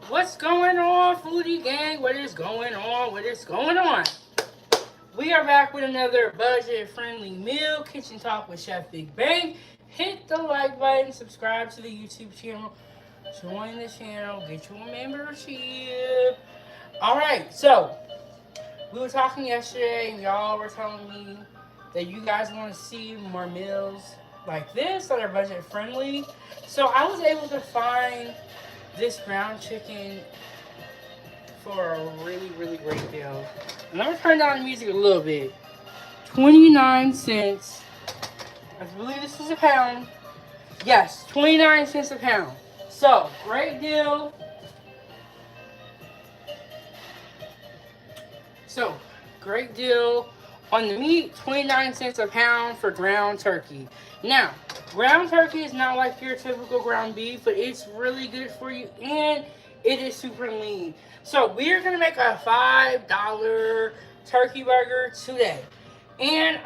What's going on, foodie gang? What is going on? What is going on? We are back with another budget-friendly meal, kitchen talk with Chef Big Bang. Hit the like button, subscribe to the YouTube channel, join the channel, get your membership. All right, so we were talking yesterday, and y'all were telling me that you guys want to see more meals like this that are budget-friendly. So I was able to find this ground chicken for a really, really great deal. And I'm gonna turn down the music a little bit. 29 cents. I believe this is a pound. Yes, 29 cents a pound. So, great deal. So, great deal on the meat. 29 cents a pound for ground turkey. Now, ground turkey is not like your typical ground beef, but it's really good for you and it is super lean. So we're gonna make a $5 turkey burger today. And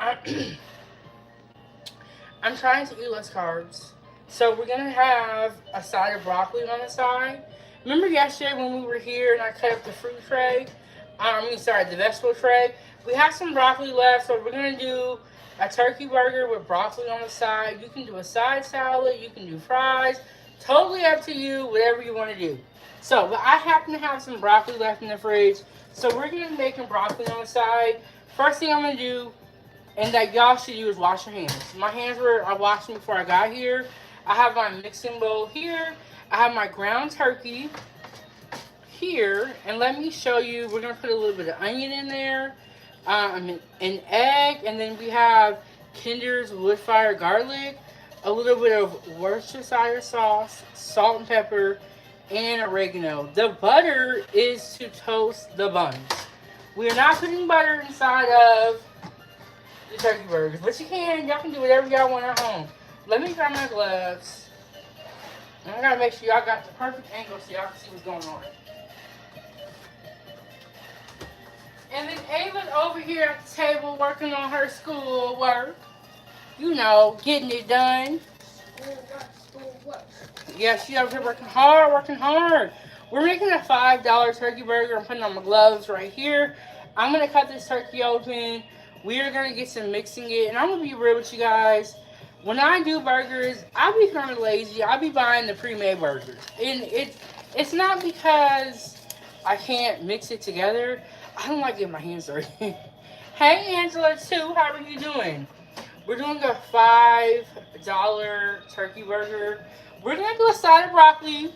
I'm trying to eat less carbs. So we're gonna have a side of broccoli on the side. Remember yesterday when we were here and I cut up the fruit tray? The vegetable tray. We have some broccoli left, so we're gonna do a turkey burger with broccoli on the side. You can do a side salad, you can do fries. Totally up to you, whatever you want to do. So, but I happen to have some broccoli left in the fridge, so we're gonna be making broccoli on the side. First thing I'm gonna do, and that y'all should do, is wash your hands. My hands I washed them before I got here. I have my mixing bowl here. I have my ground turkey here, and let me show you. We're gonna put a little bit of onion in there, an egg, and then we have Kinder's Woodfire garlic, a little bit of Worcestershire sauce, salt and pepper, and oregano. The butter is to toast the buns. We are not putting butter inside of the turkey burgers, but y'all can do whatever y'all want at home. Let me grab my gloves. And I gotta make sure y'all got the perfect angle so y'all can see what's going on. And then Ava's over here at the table working on her school work. You know, getting it done. Yeah, she's over here working hard, working hard. We're making a $5 turkey burger. I'm putting on my gloves right here. I'm going to cut this turkey open. We are going to get some mixing it. And I'm going to be real with you guys. When I do burgers, I be kind of lazy. I be buying the pre-made burgers. And it's not because I can't mix it together. I don't like getting my hands dirty. Hey, Angela, too. How are you doing? We're doing a $5 turkey burger. We're going to do a side of broccoli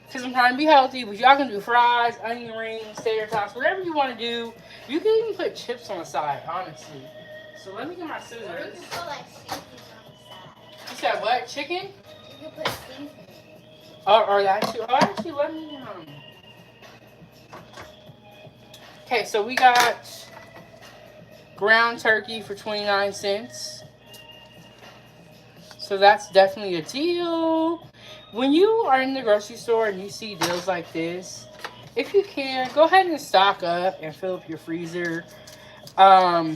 because I'm trying to be healthy. But y'all can do fries, onion rings, tater tots, whatever you want to do. You can even put chips on the side, honestly. So let me get my scissors. Or you can put like seasonings on the side. You said what? Chicken? You can put seasonings. Or that too. Oh, actually, let me... Okay, so we got ground turkey for 29 cents. So that's definitely a deal. When you are in the grocery store and you see deals like this, if you can, go ahead and stock up and fill up your freezer for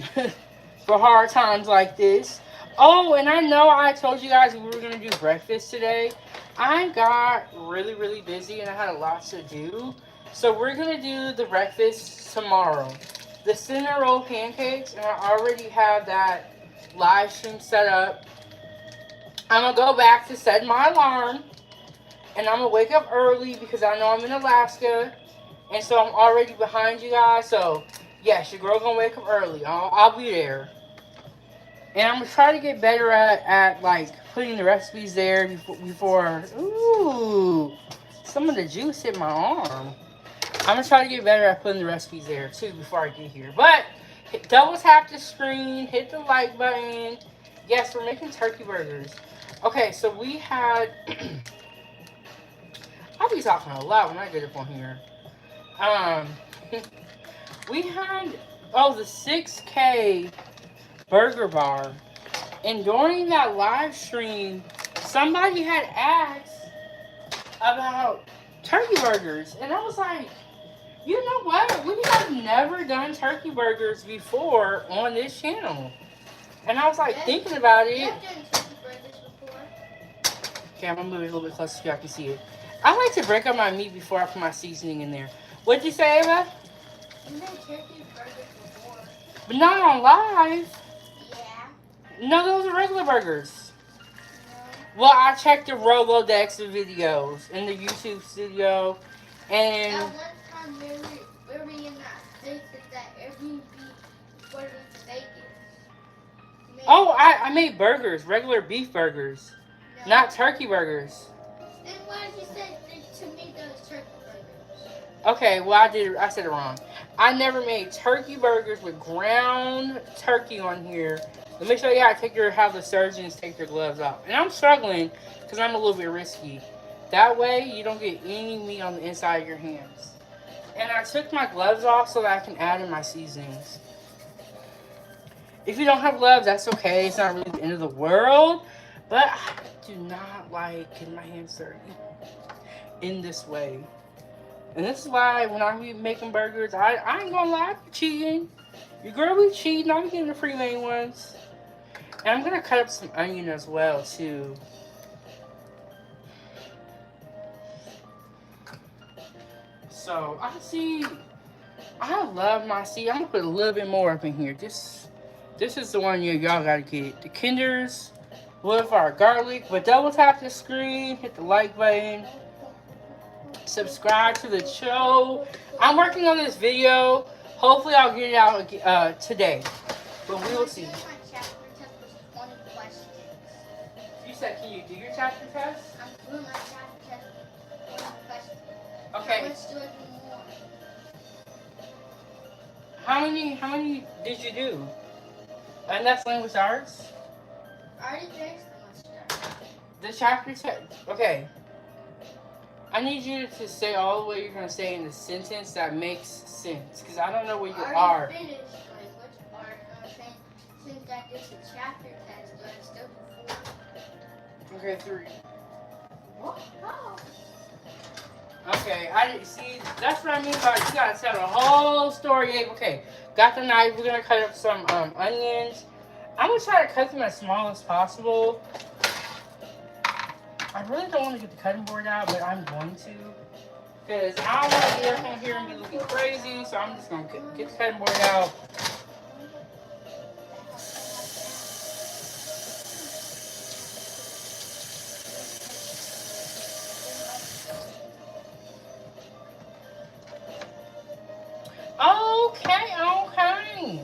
hard times like this. Oh, and I know I told you guys we were going to do breakfast today. I got really, really busy and I had a lot to do. So we're going to do the breakfast tomorrow. The cinnamon roll pancakes, and I already have that live stream set up. I'm going to go back to set my alarm. And I'm going to wake up early because I know I'm in Alaska. And so I'm already behind you guys. So, yes, your girl going to wake up early. I'll be there. And I'm going to try to get better at like, putting the recipes there before. Ooh, some of the juice hit my arm. I'm going to try to get better at putting the recipes there, too, before I get here. But, double tap the screen, hit the like button. Yes, we're making turkey burgers. Okay, so we had... I'll be talking a lot when I get up on here. We had, the 6K burger bar. And during that live stream, somebody had asked about turkey burgers. And I was like... You know what? We have never done turkey burgers before on this channel. And I was like thinking about it. You have done turkey burgers before? Okay, I'm going to move it a little bit closer so y'all can see it. I like to break up my meat before I put my seasoning in there. What'd you say, Ava? You made turkey burgers before. But not on live. Yeah. No, those are regular burgers. No. Well, I checked the Rolodex of videos in the YouTube studio, and That one time we were in that place that Airbnb for the Vegas. oh, I made burgers, regular beef burgers, No. not turkey burgers. Then why did you say to me those turkey burgers? Okay, well I said it wrong. I never made turkey burgers with ground turkey on here. Let me show you how the surgeons take their gloves off. And I'm struggling because I'm a little bit risky. That way you don't get any meat on the inside of your hands. And I took my gloves off so that I can add in my seasonings. If you don't have gloves, that's okay. It's not really the end of the world. But I do not like getting my hands dirty in this way. And this is why when I be making burgers, I ain't gonna lie, I be cheating. Your girl be cheating. I'm getting the pre-made ones. And I'm gonna cut up some onion as well too. So I love my I'm gonna put a little bit more up in here. This is the one y'all gotta get. The Kinder's Woodfire garlic. But double tap the screen, hit the like button, subscribe to the show. I'm working on this video. Hopefully I'll get it out today. But we will see. You said, can you do your chapter test? I'm doing my chapter test with 20 questions. Okay. Let's do it more. How many did you do? And that's language arts? I already finished the stuff. The chapter test. Okay. I need you to say all the way you're going to say in the sentence that makes sense. Because I don't know where you I are. already finished language art. I'm saying since I did the chapter test, do I still do 4? Okay, 3. What? Oh. Okay, I didn't see. That's what I mean by you gotta tell the whole story. Okay, got the knife. We're gonna cut up some onions. I'm gonna try to cut them as small as possible. I really don't want to get the cutting board out, but I'm going to. Because I don't want to be up on here and be looking crazy, so I'm just gonna get the cutting board out. Okay.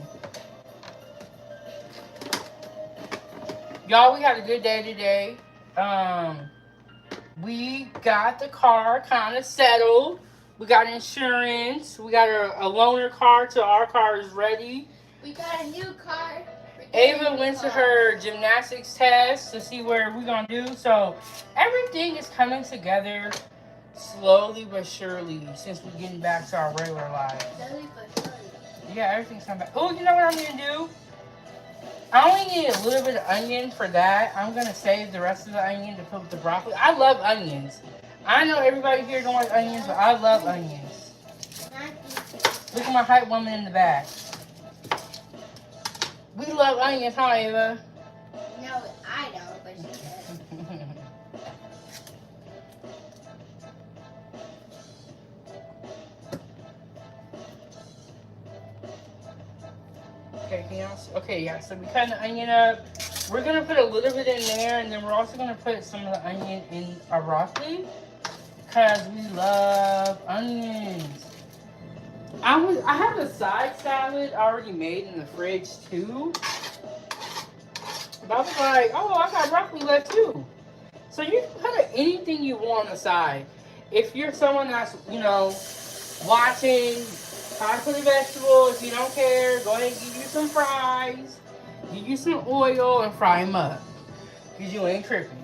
Y'all, we had a good day today. We got the car kind of settled. We got insurance. We got a loaner car till our car is ready. We got a new car. Ava went to her gymnastics test to see where we're going to do. So everything is coming together slowly but surely since we're getting back to our regular lives. Slowly but surely. Yeah, everything's coming back. Oh, you know what I'm going to do? I only need a little bit of onion for that. I'm going to save the rest of the onion to put with the broccoli. I love onions. I know everybody here don't like onions, but I love onions. Look at my hype woman in the back. We love onions, huh, Ava? No, I don't, but she does. Okay, anything else? Okay, yeah, so we cut the onion up. We're going to put a little bit in there, and then we're also going to put some of the onion in our broccoli because we love onions. I have a side salad already made in the fridge, too. But I was like, oh, I got broccoli left, too. So you can put anything you want on the side. If you're someone that's, watching how to cook a vegetable, if you don't care, go ahead and give you some fries, give you some oil, and fry them up. Because you ain't tripping.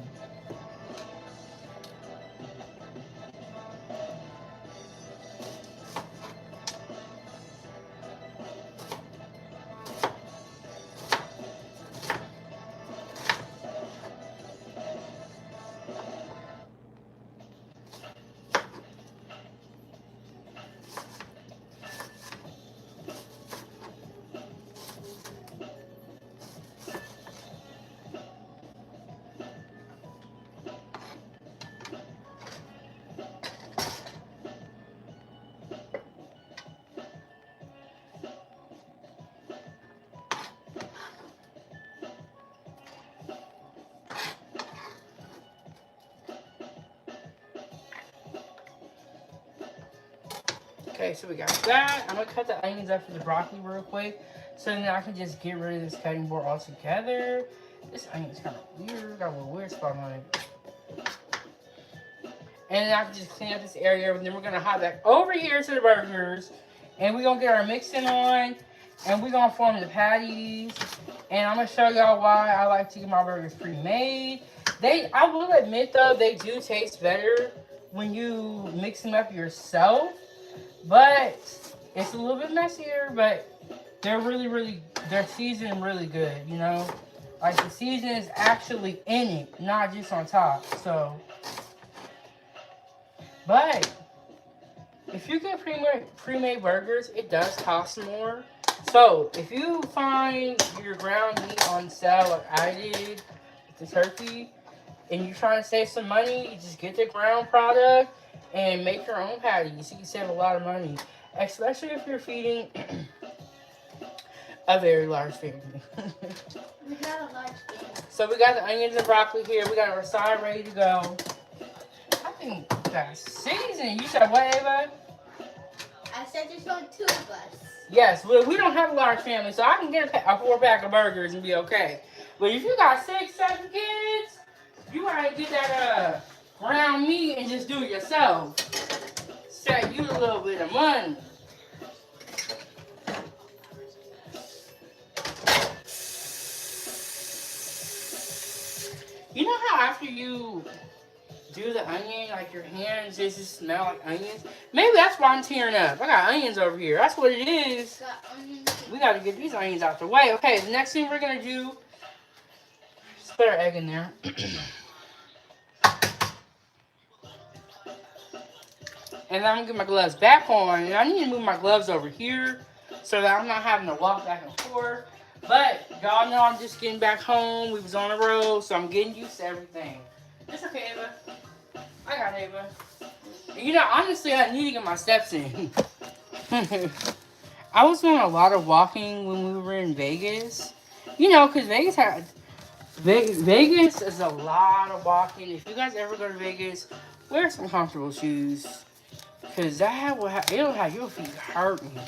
Okay, so we got that. I'm gonna cut the onions up for the broccoli real quick, so then I can just get rid of this cutting board altogether. This onion's kind of weird. Got a little weird spot on it. And then I can just clean up this area, and then we're gonna hop back over here to the burgers, and we're gonna get our mixing on, and we're gonna form the patties. And I'm gonna show y'all why I like to get my burgers pre-made. I will admit though, they do taste better when you mix them up yourself, but it's a little bit messier, but they're they're seasoned really good, you know? Like the season is actually in it, not just on top, so. But if you get pre-made burgers, it does cost more. So if you find your ground meat on sale like I did with the turkey, and you're trying to save some money, you just get the ground product and make your own patties. You can save a lot of money, especially if you're feeding a very large family. We got a large family. So we got the onions and broccoli here. We got our side ready to go. I think that's seasoned. You said what, Ava? I said there's only 2 of us. Yes, well, we don't have a large family, so I can get a 4-pack of burgers and be okay. But if you got 6, 7 kids, you gotta get that ground meat and just do it yourself. Save you a little bit of money. You know how after you do the onion, like your hands just smell like onions? Maybe that's why I'm tearing up. I got onions over here. That's what it is. We gotta get these onions out the way. Okay, the next thing we're gonna do, just put our egg in there. And then I'm gonna get my gloves back on. And I need to move my gloves over here so that I'm not having to walk back and forth. But y'all know I'm just getting back home. We was on the road, so I'm getting used to everything. It's okay, Ava. I got Ava. And you know, honestly, I need to get my steps in. I was doing a lot of walking when we were in Vegas. You know, because Vegas is a lot of walking. If you guys ever go to Vegas, wear some comfortable shoes. Because it'll have your feet hurting.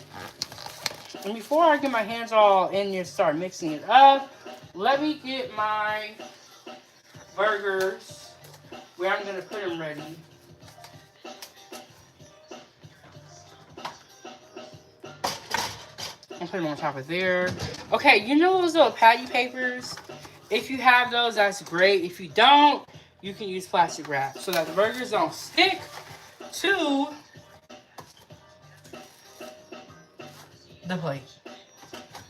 And before I get my hands all in here and start mixing it up, let me get my burgers where I'm going to put them ready. I'll put them on top of there. Okay, you know those little patty papers? If you have those, that's great. If you don't, you can use plastic wrap so that the burgers don't stick to the plate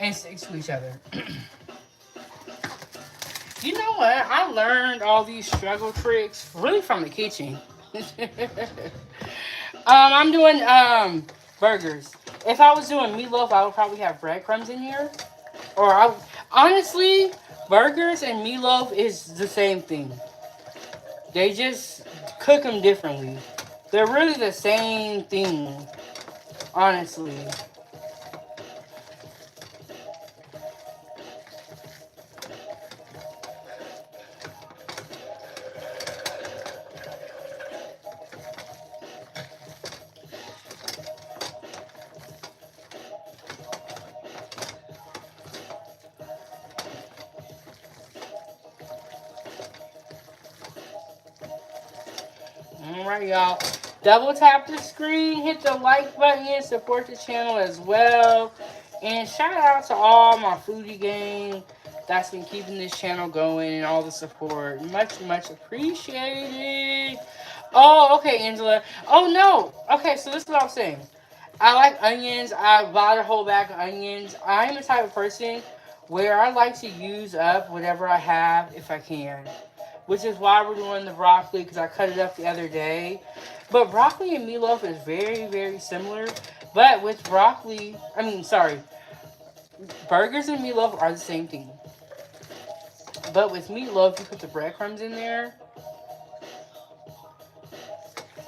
and stick to each other. You know what? I learned all these struggle tricks really from the kitchen. I'm doing burgers. If I was doing meatloaf, I would probably have breadcrumbs in here. Or honestly, burgers and meatloaf is the same thing. They just cook them differently. They're really the same thing, honestly. Alright, y'all. Double tap the screen, hit the like button, and support the channel as well. And shout out to all my foodie gang that's been keeping this channel going and all the support. Much, much appreciated. Oh, okay, Angela. Oh, no. Okay, so this is what I was saying. I like onions. I bought a whole bag of onions. I'm the type of person where I like to use up whatever I have if I can. Which is why we're doing the broccoli, because I cut it up the other day. But broccoli and meatloaf is very, very similar. But with burgers and meatloaf are the same thing. But with meatloaf, you put the breadcrumbs in there.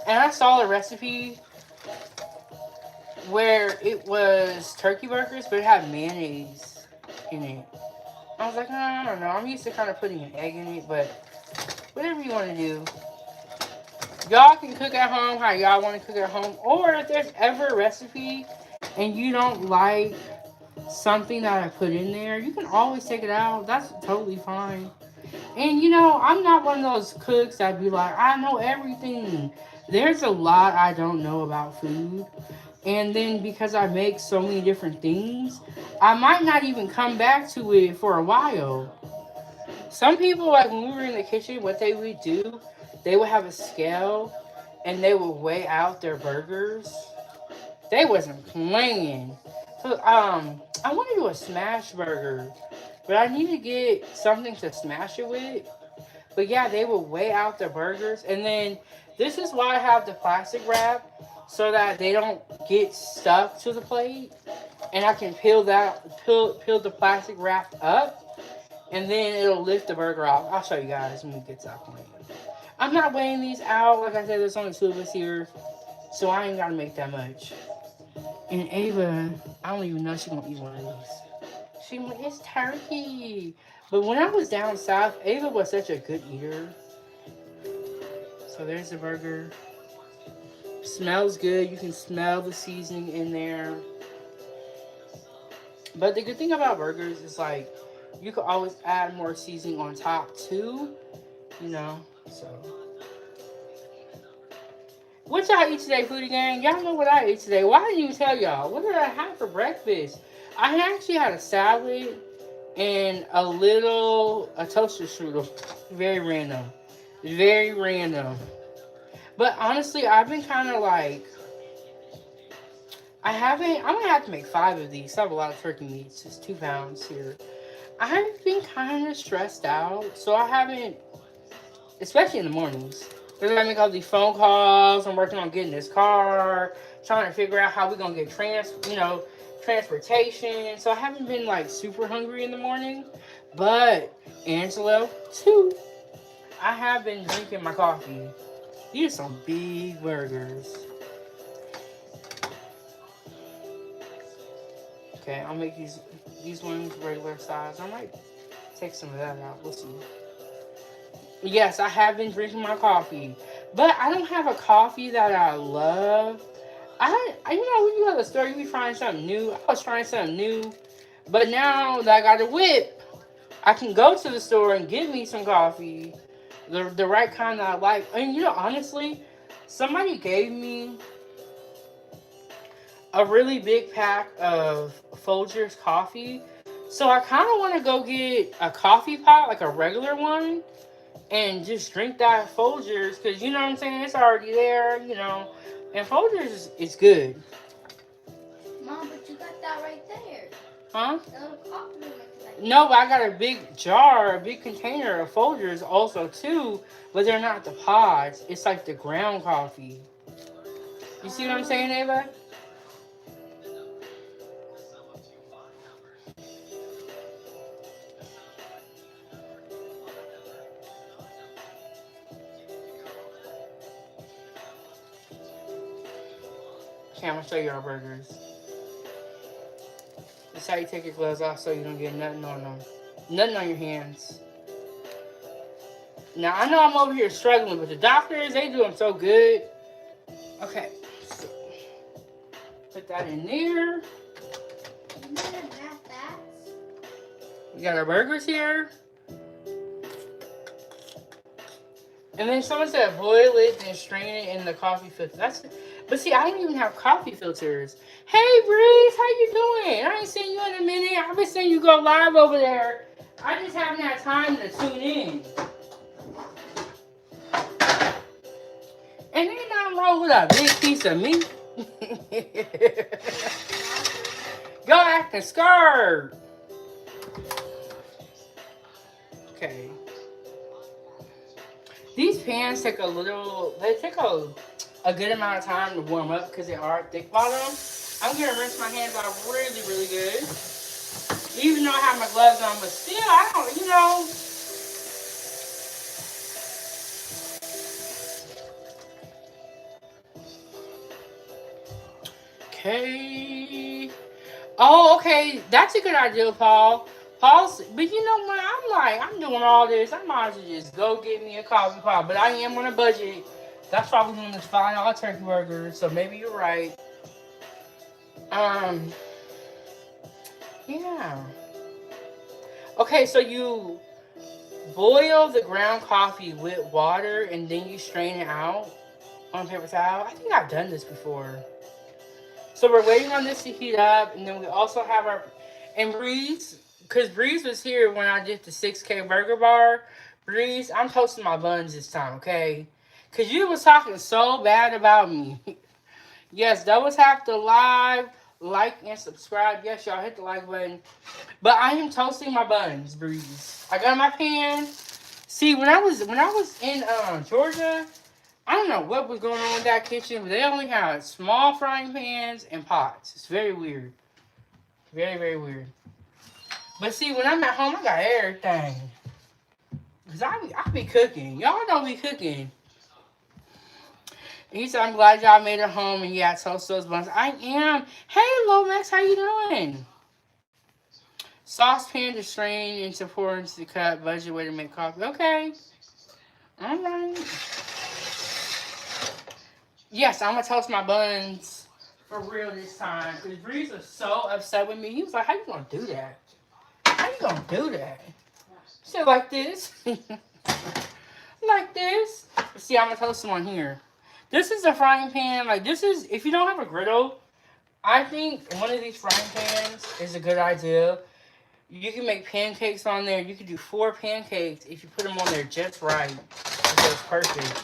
And I saw a recipe where it was turkey burgers, but it had mayonnaise in it. I was like, I don't know. I'm used to kind of putting an egg in it, but whatever you want to do. Y'all can cook at home how y'all want to cook at home. Or if there's ever a recipe and you don't like something that I put in there, you can always take it out. That's totally fine. And you know, I'm not one of those cooks that be like, I know everything. There's a lot I don't know about food. And then because I make so many different things, I might not even come back to it for a while. Some people, like when we were in the kitchen, what they would do, they would have a scale and they would weigh out their burgers. They wasn't playing. So, I want to do a smash burger, but I need to get something to smash it with. But yeah, they will weigh out the burgers, and then this is why I have the plastic wrap so that they don't get stuck to the plate, and I can peel the plastic wrap up, and then it'll lift the burger off. I'll show you guys when we get to that point. I'm not weighing these out. Like I said, there's only two of us here, so I ain't gotta make that much. And Ava, I don't even know she's gonna eat one of these. She went, it's turkey. But when I was down south, Ava was such a good eater. So there's the burger. Smells good. You can smell the seasoning in there. But the good thing about burgers is like you can always add more seasoning on top too. You know, so. What y'all eat today, Foodie Gang? Y'all know what I ate today. Why didn't you tell y'all? What did I have for breakfast? I actually had a salad and a toaster strudel. Very random. Very random. But honestly, I've been kind of like, I'm going to have to make 5 of these. I have a lot of turkey meats. It's 2 pounds here. I've been kind of stressed out. So I haven't, especially in the mornings. Because I make all these phone calls. I'm working on getting this car. Trying to figure out how we're going to get transportation. So I haven't been like super hungry in the morning. But, Angelo, too. I have been drinking my coffee. These are some big burgers. Okay, I'll make these ones regular size. I might take some of that out. We'll see. Yes, I have been drinking my coffee. But I don't have a coffee that I love. When you go to the store, you be trying something new. I was trying something new. But now that I got a whip, I can go to the store and get me some coffee. The right kind that I like. And honestly, somebody gave me a really big pack of Folgers coffee. So I kind of want to go get a coffee pot, like a regular one, and just drink that Folgers. Because, you know what I'm saying? It's already there, And Folgers is good. Mom, but you got that right there. Huh? The little coffee right. No, but I got a big jar, a big container of Folgers also too, but they're not the pods. It's like the ground coffee. You see what I'm saying, Ava? Okay, I'm gonna show you our burgers. This is how you take your gloves off so you don't get nothing on them. Nothing on your hands. Now, I know I'm over here struggling, but the doctors, they do them so good. Okay, so put that in there. We got our burgers here. And then someone said boil it, then strain it in the coffee filter. But see, I didn't even have coffee filters. Hey, Breeze, how you doing? I ain't seen you in a minute. I've been seeing you go live over there. I just haven't had time to tune in. And ain't nothing wrong with a big piece of meat. Go acting scared. Okay. These pans take a good amount of time to warm up because they are thick bottom. I'm going to rinse my hands off really, really good. Even though I have my gloves on, but still, I don't, Okay. Oh, okay. That's a good idea, Paul. But you know what? I'm doing all this. I might as well just go get me a coffee pot. But I am on a budget That's why we're doing this $5 turkey burger. So maybe you're right. Yeah. Okay, so you boil the ground coffee with water and then you strain it out on a paper towel. I think I've done this before. So we're waiting on this to heat up, and then we also have our and Breeze, because Breeze was here when I did the 6K burger bar. Breeze, I'm toasting my buns this time, okay? Because you was talking so bad about me. Yes, double tap the live, like, and subscribe. Yes, y'all hit the like button. But I am toasting my buns, Breeze. I got my pan. See, when I was in Georgia, I don't know what was going on with that kitchen, but they only had small frying pans and pots. It's very weird. Very, very weird. But see, when I'm at home, I got everything. Because I be cooking. Y'all don't be cooking. He said, I'm glad y'all made it home and yeah, toast those buns. I am. Hey, Lomax, how you doing? Saucepan to strain and to pour into the cup. Budget way to make coffee. Okay. All right. Yes, I'm going to toast my buns for real this time. Because Breeze was so upset with me. He was like, how you going to do that? How you going to do that? He said, like this. Like this. See, I'm going to toast them on here. This is a frying pan. Like, this is, if you don't have a griddle, I think one of these frying pans is a good idea. You can make pancakes on there. You can do 4 pancakes if you put them on there just right. It goes perfect.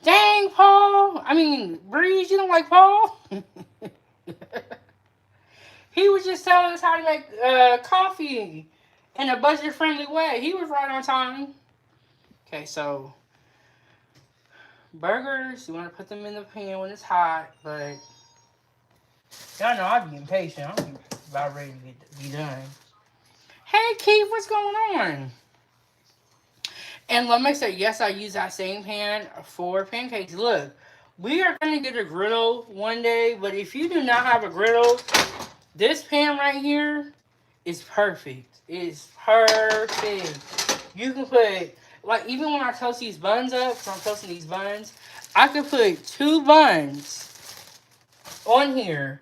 Dang, Paul. I mean, Breeze, you don't like Paul? He was just telling us how to make coffee in a budget-friendly way. He was right on time. Okay, so burgers, you want to put them in the pan when it's hot, but y'all know I be impatient. I'm about ready to be done. Hey, Keith, what's going on? And let me say, yes, I use that same pan for pancakes. Look, we are going to get a griddle one day, but if you do not have a griddle, this pan right here is perfect. It's perfect. You can put, like, even when I toast these buns up, because I'm toasting these buns, I could put 2 buns on here.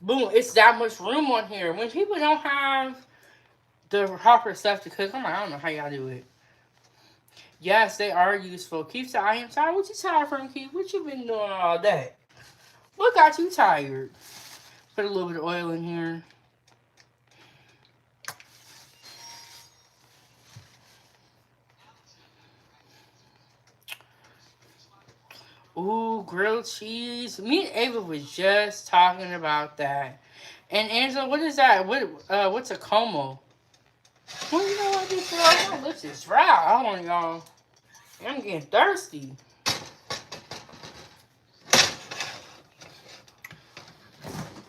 Boom, it's that much room on here. When people don't have the proper stuff to cook, I'm like, I don't know how y'all do it. Yes, they are useful. Keith said, I am tired. What you tired from, Keith? What you been doing all day? What got you tired? Put a little bit of oil in here. Ooh, grilled cheese. Me and Ava was just talking about that. And Angela, what is that? What's a como? Well, you know what this is? My lips is dry. Hold on, y'all. I'm getting thirsty.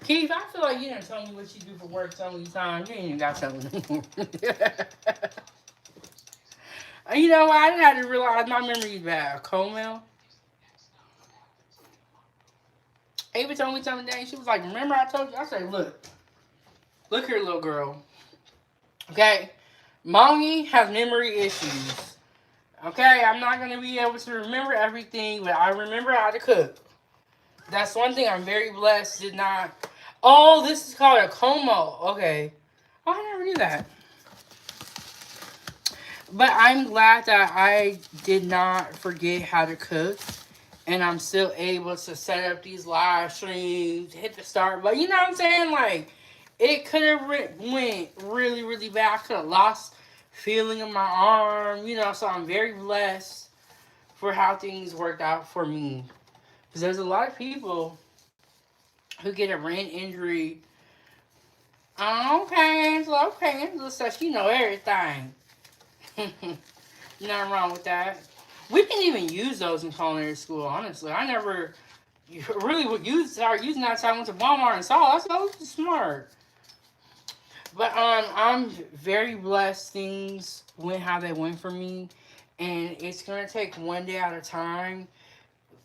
Keith, I feel like you didn't tell me what you do for work so many times. You ain't even got to tell me anymore. You know what? I didn't have to realize my memory is bad. Como? Ava told me something today. She was like, remember I told you? I said, look here, little girl. Okay? Mommy has memory issues. Okay? I'm not going to be able to remember everything, but I remember how to cook. That's one thing I'm very blessed did not. Oh, this is called a como. Okay. Oh, I never knew that. But I'm glad that I did not forget how to cook. And I'm still able to set up these live streams, hit the start button. You know what I'm saying? Like, it could have went really, really bad. I could have lost feeling in my arm. You know, so I'm very blessed for how things worked out for me. Because there's a lot of people who get a brain injury. Okay, Angela says she know everything. Nothing wrong with that. We didn't even use those in culinary school, honestly. I never really would start using that until I went to Walmart and saw it. I was smart. But I'm very blessed things went how they went for me. And it's going to take one day at a time.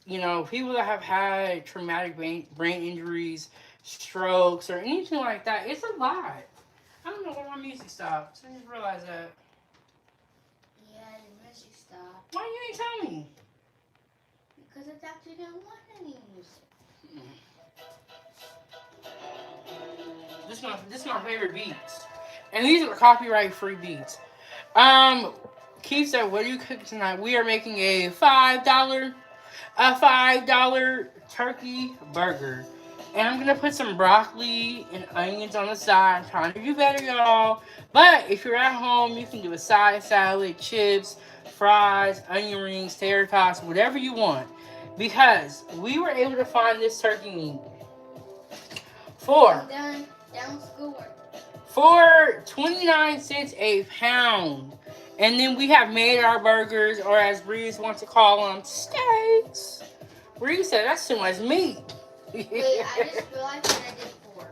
You know, people that have had traumatic brain injuries, strokes, or anything like that, it's a lot. I don't know why my music stopped. I just realized that. Yeah, the music stopped. Why money? Because the doctor didn't want any. This is my favorite beats. And these are copyright-free beats. Keith said, what are you cooking tonight? We are making a $5 turkey burger. And I'm gonna put some broccoli and onions on the side. I'm trying to do better, y'all. But if you're at home, you can do a side salad, chips, fries, onion rings, tater tots, whatever you want. Because we were able to find this turkey meat for for 29 cents a pound. And then we have made our burgers, or as Breeze wants to call them, steaks. Breeze said that's too much meat. Wait, I just realized that I did 4.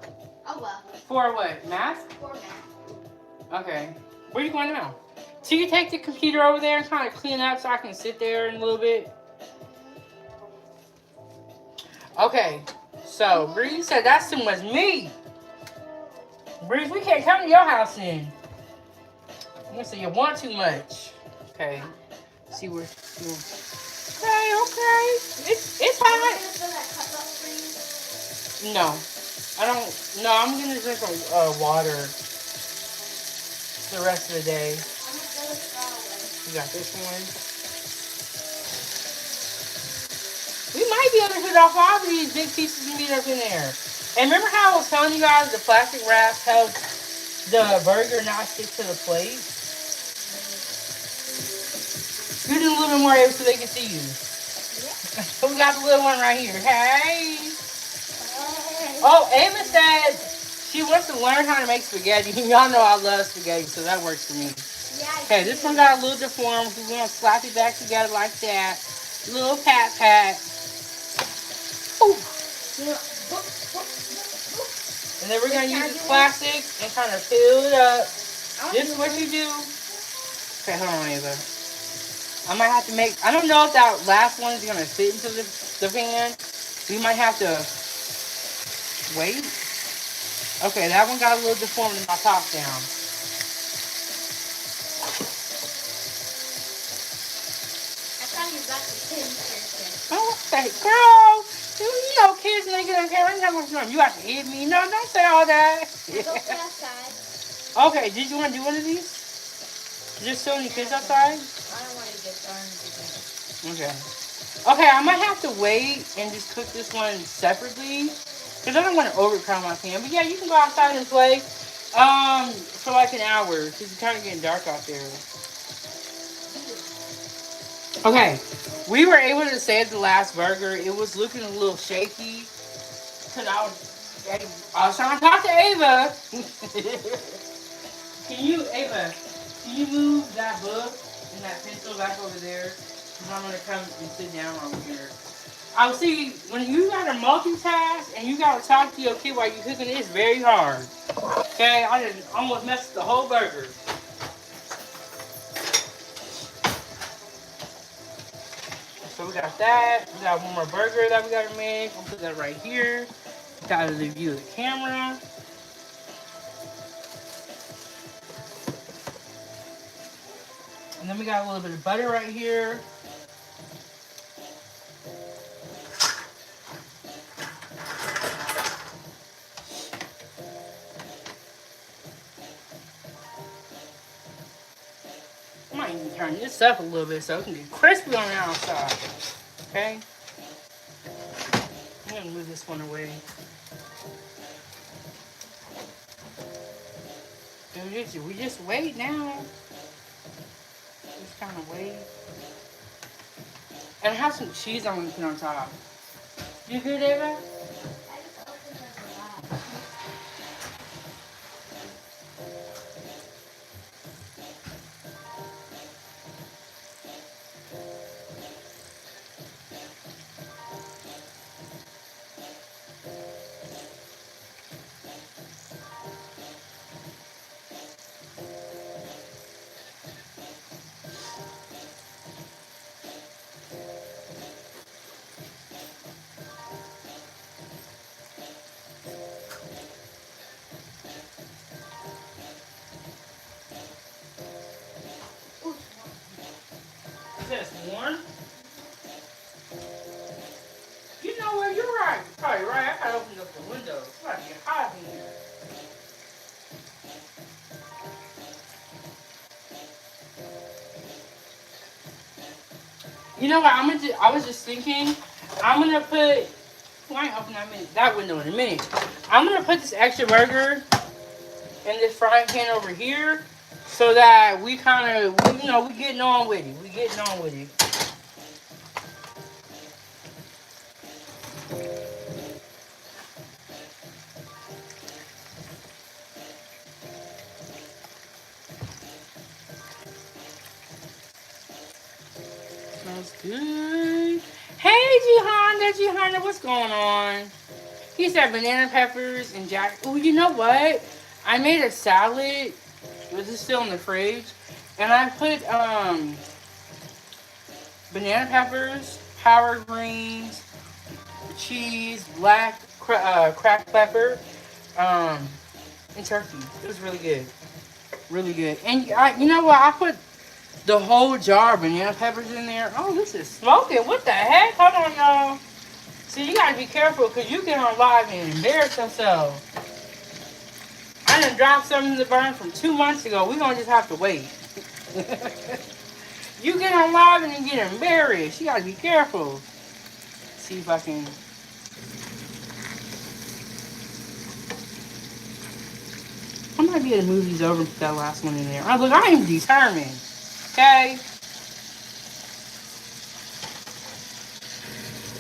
Oh well. 4 what? Math? 4 math. Okay. Where are you going now? So you take the computer over there and kind of clean up so I can sit there in a little bit? Okay. So, Breeze said that's too much meat. Breeze, we can't come to your house then. You say you want too much. Okay. See where. Okay. It's hot. No, I don't. No, I'm gonna drink water the rest of the day. You got this one. We might be able to put off all of these big pieces of meat up in there. And remember how I was telling you guys the plastic wrap helps the burger not stick to the plate? You do a little bit more of it so they can see you. Yeah. We got the little one right here. Hey. Oh, Ava said she wants to learn how to make spaghetti. Y'all know I love spaghetti, so that works for me. Yeah, okay, this one got a little deformed. We're going to slap it back together like that. Little pat. Ooh. And then we're going to use this plastic and kind of fill it up. This is what you do. Okay, hold on, Ava. I might have to make, I don't know if that last one is going to fit into the pan. We might have to wait. Okay, that one got a little deformed in my top down. I thought you got the kids first. Oh, okay, girl. You know kids when they get on camera, how much time? You have to hit me. No, don't say all that. Go outside. Okay, did you want to do one of these? Is there still any kids outside? I don't want to get darn. Okay. Okay, I might have to wait and just cook this one separately. Because I don't want to overcrowd my pan. But yeah, you can go outside and play for like an hour. Because it's kind of getting dark out there. Okay. We were able to save the last burger. It was looking a little shaky. Because I was trying to talk to Ava. Can you move that book and that pencil back over there? Because I'm going to come and sit down over here. I see, when you got to multitask and you got to talk to your kid while you're cooking, it's very hard. Okay? I just almost messed the whole burger. So we got that. We got one more burger that we got to make. I'll put that right here. Got to the view of the camera. And then we got a little bit of butter right here. I might even turn this up a little bit so it can get crispy on the outside. Okay? I'm gonna move this one away. We just wait now. Just kind of wait. And I have some cheese I'm gonna put on top. You good, Ava? Is this warm? right. Probably right. I gotta open up the window. It's about to get hot in here. You know what? I'm gonna do, I was just thinking, I'm gonna put. Well, I ain't open that window in a minute. I'm gonna put this extra burger in this frying pan over here, so that we kind of, we getting on with it. We getting on with it. Smells good. Hey, G-Honda, what's going on? He said banana peppers and jack. Oh, you know what? I made a salad. This is still in the fridge, and I put banana peppers, powdered greens, cheese, black cracked pepper, um, and turkey. It was really good, really good. And you know what? I put the whole jar of banana peppers in there. Oh, this is smoking. What the heck? Hold on, y'all. See, you gotta be careful because you get on live and embarrass yourself. I done dropped something in the burn from 2 months ago. We're gonna just have to wait. You get on live and you get embarrassed. You gotta be careful. See if I can. I might be able to move these over and put that last one in there. Oh, look, I am determined. Okay?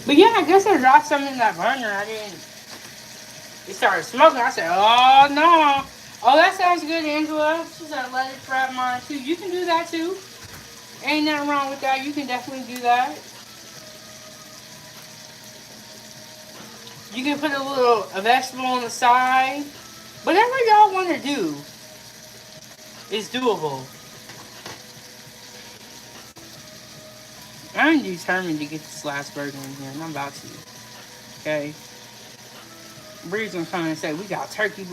But yeah, I guess I dropped something in that burner. I didn't. It started smoking. I said, oh no. Oh, that sounds good, Angela. She said, let it trap mine too. You can do that too. Ain't nothing wrong with that. You can definitely do that. You can put a vegetable on the side. Whatever y'all want to do is doable. I'm determined to get this last burger in here, and I'm about to. Okay. Bree's gonna come and say we got turkey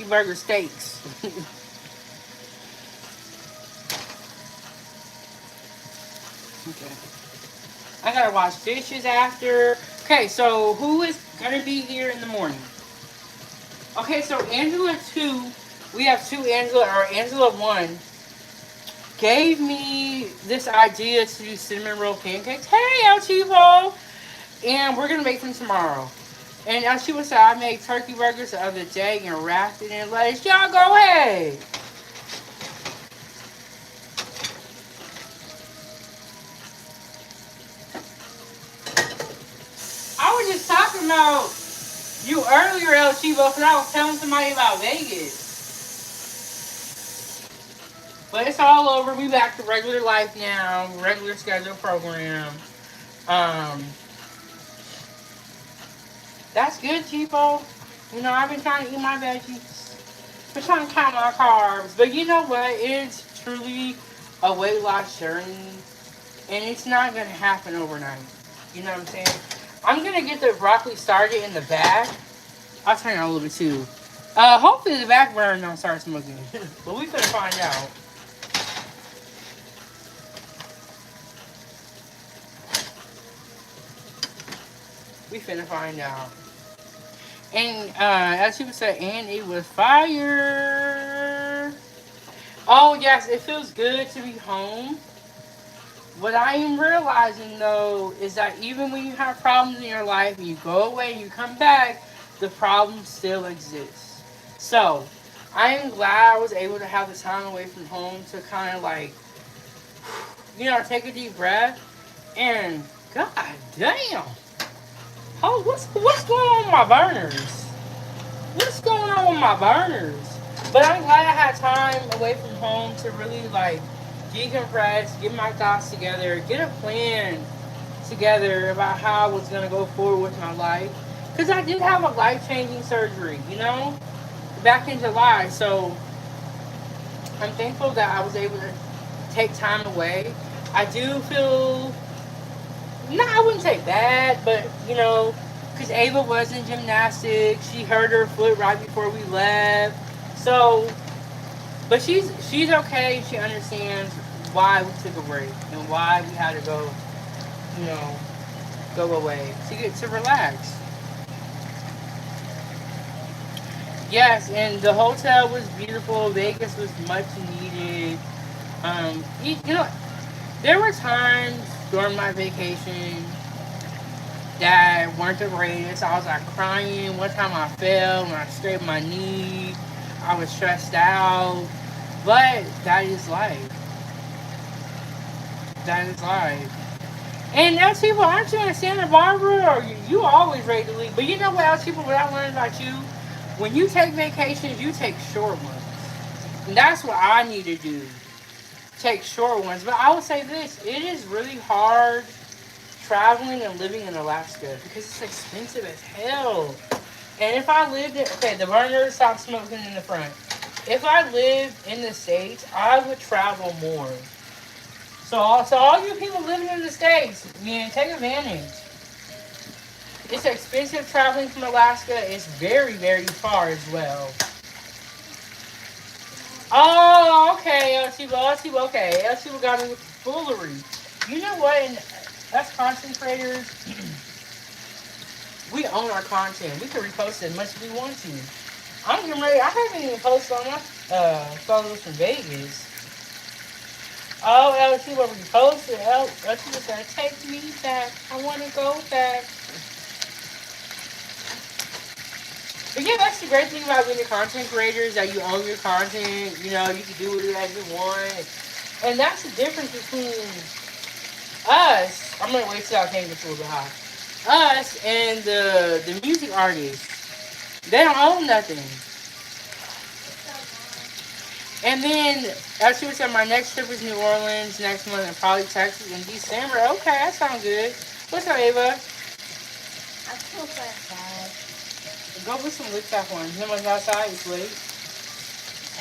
burger steaks. Okay. I gotta wash dishes after. Okay, so who is gonna be here in the morning? Okay, so Angela 2, we have 2 Angela, or Angela 1, gave me this idea to do cinnamon roll pancakes. Hey, El Chivo! And we're gonna make them tomorrow. And El Chivo said I made turkey burgers the other day and wrapped it in lettuce. Y'all go ahead! I was just talking about you earlier, El Chivo, because I was telling somebody about Vegas. But it's all over. We back to regular life now. Regular schedule program. That's good, Chivo. You know, I've been trying to eat my veggies. Been trying to count my carbs. But you know what? It's truly a weight loss journey. And it's not going to happen overnight. You know what I'm saying? I'm going to get the broccoli started in the back. I'll turn it on a little bit too. Hopefully the back burner don't start smoking. But we finna find out. We finna find out. And as she would say, and it was fire. Oh yes, it feels good to be home. What I am realizing though is that even when you have problems in your life and you go away and you come back, the problems still exist. So I am glad I was able to have the time away from home to kind of like, take a deep breath. And god damn, oh, what's going on with my burners? What's going on with my burners? But I'm glad I had time away from home to really like decompress, get my thoughts together, get a plan together about how I was gonna go forward with my life. Because I did have a life-changing surgery, back in July. So I'm thankful that I was able to take time away. I do feel, no, I wouldn't say bad, but because Ava was in gymnastics, she hurt her foot right before we left. So, but she's okay. She understands why we took a break and why we had to go, go away, to get to relax. Yes, and the hotel was beautiful. Vegas was much needed. You know, there were times during my vacation that weren't the greatest. I was like crying. One time I fell and I scraped my knee. I was stressed out. But that is life. That is life. And else people, aren't you in Santa Barbara or you always ready to leave? But you know what else people, what I learned about you? When you take vacations, you take short ones. And that's what I need to do. Take short ones. But I will say this, it is really hard traveling and living in Alaska because it's expensive as hell. And if I lived in, okay, the burner stopped smoking in the front. If I lived in the States, I would travel more. So all you people living in the States, man, take advantage. It's expensive traveling from Alaska. It's very, very far as well. Oh, okay, El Chivo, okay. El Chivo got me with the foolery. You know what? And us content creators, we own our content. We can repost it as much as we want to. I'm getting ready. I haven't even posted on my photos from Vegas. Oh, El Chivo reposted. El Chivo said, take me back. I want to go back. But yeah, that's the great thing about being a content creator is that you own your content. You know, you can do whatever you want. And that's the difference between us. I'm going to wait till I can get a little bit hot. Us and the music artists. They don't own nothing. And then, as she was saying, my next trip is New Orleans next month and probably Texas in December. Okay, that sounds good. What's up, Ava? I feel bad. Go put some lip tap on. You know what's outside? It's late.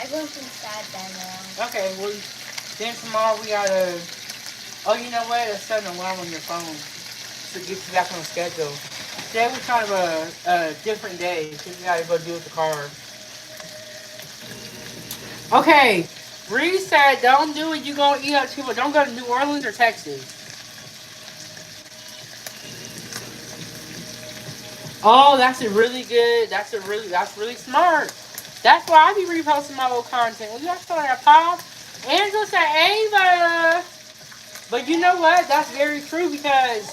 Everyone's inside by now. Okay, well, then tomorrow we gotta... Oh, you know what? Set an alarm on your phone to get you back on schedule. Today was kind of a different day because we gotta go deal with the car. Okay, Bree said, don't do it. You gonna eat up people. Don't go to New Orleans or Texas. Oh, that's a really good. That's really smart. That's why I be reposting my old content. Well, you guys saw that pop. Angela said, Ava. But you know what? That's very true because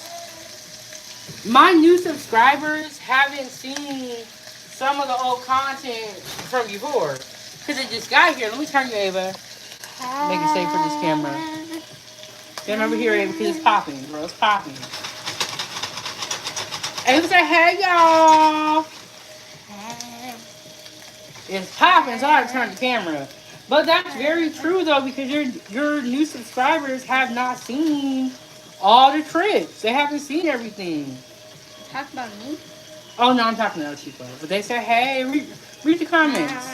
my new subscribers haven't seen some of the old content from before. Because it just got here. Let me turn you, Ava. Make it safe for this camera. Come over here, Ava, because it's popping, bro. It's popping. Ava said, hey, y'all. Hey. It's popping, so I have to turn the camera. But that's very true, though, because your new subscribers have not seen all the tricks. They haven't seen everything. Talk about me? Oh, no, I'm talking to other people. But they said, hey, read the comments.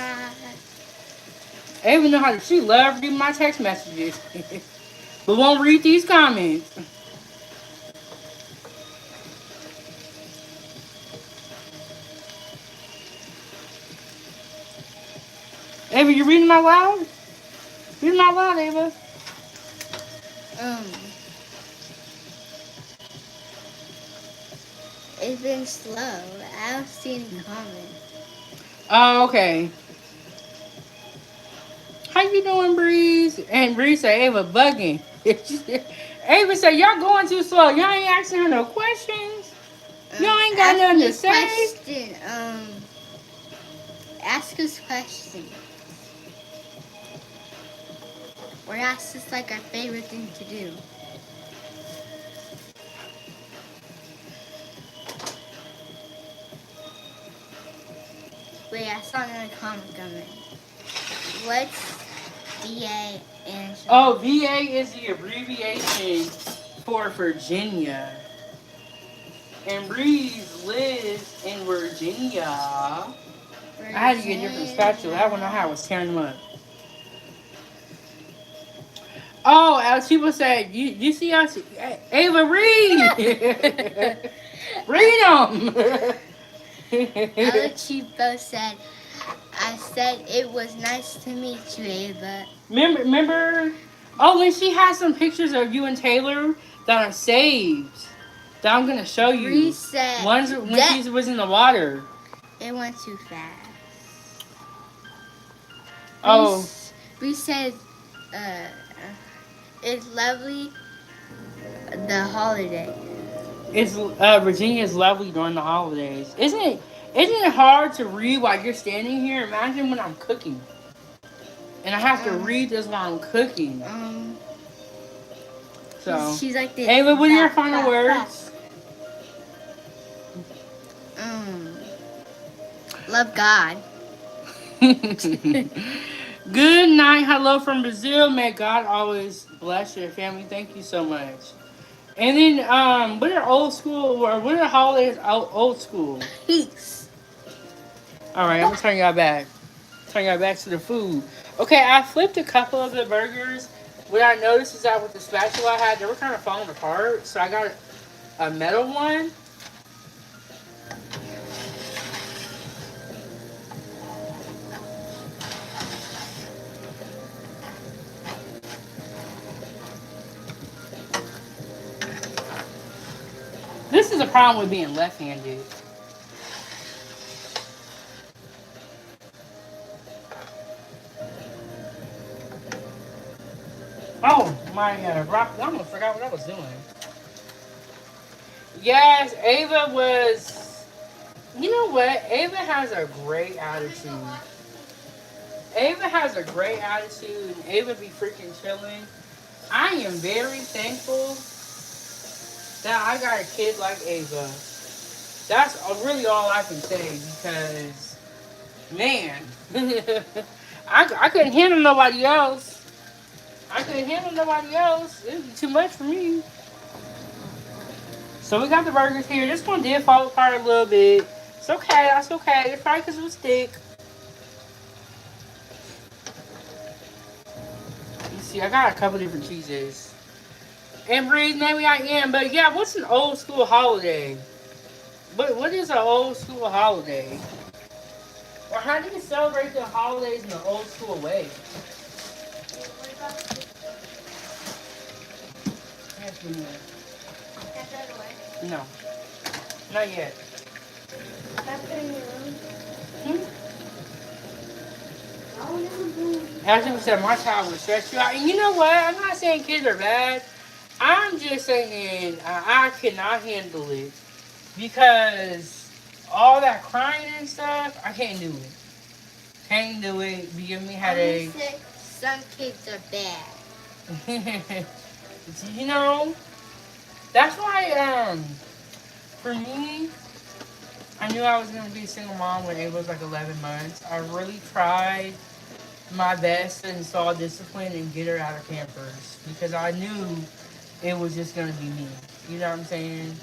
Ava know how to, she loves reading my text messages. But won't read these comments. Ava, you reading out loud? Reading out loud, Ava. It's been slow. I don't see any comments. Oh, okay. How you doing, Breeze? And Breeze said, Ava bugging. Ava said, y'all going too slow. Y'all ain't asking her no questions. Y'all ain't got nothing to say. Question. Ask us questions. Or ask us like our favorite thing to do. Wait, I saw another comment coming. What's VA and... Oh, VA is the abbreviation for Virginia. And Breeze lives in Virginia. I had to get a different spatula. I don't know how I was tearing them up. Oh, Chipo said, you see us? Ava, read! Read them! Chipo said, I said it was nice to meet you, Ava. Remember? Oh, and she has some pictures of you and Taylor that are saved. that I'm gonna show you. Reset. Ones when she was in the water. It went too fast. Oh. Reset. It's lovely. The holiday. It's Virginia is lovely during the holidays. Isn't it hard to read while you're standing here? Imagine when I'm cooking. And I have to read this while I'm cooking. So she's like this. Ava, what are your final words? Love God. Good night. Hello from Brazil. May God always bless your family. Thank you so much. And then, what are old school, or what are holidays old school? Peace. Alright, I'm gonna turn y'all back. Turn y'all back to the food. Okay, I flipped a couple of the burgers. What I noticed is that with the spatula I had, they were kind of falling apart. So I got a metal one. This is a problem with being left-handed. Oh, my broccoli. I almost forgot what I was doing. Yes, Ava was... You know what? Ava has a great attitude. Ava has a great attitude, and Ava be freaking chilling. I am very thankful that I got a kid like Ava. That's really all I can say, because, man, I couldn't handle nobody else. I couldn't handle nobody else. It was too much for me. So we got the burgers here. This one did fall apart a little bit. It's okay. That's okay. It's probably because it was thick. You see, I got a couple different cheeses. And Breeze, maybe I am. But yeah, what's an old school holiday? What is an old school holiday? Or how do you celebrate the holidays in the old school way? No. Not yet. As said, my child would stress you out. And you know what? I'm not saying kids are bad. I'm just saying I cannot handle it. Because all that crying and stuff, I can't do it. Can't do it. Be giving me headaches. Some kids are bad. You know, that's why, for me, I knew I was going to be a single mom when it was like 11 months. I really tried my best to install discipline and get her out of Pampers. Because I knew it was just going to be me. You know what I'm saying?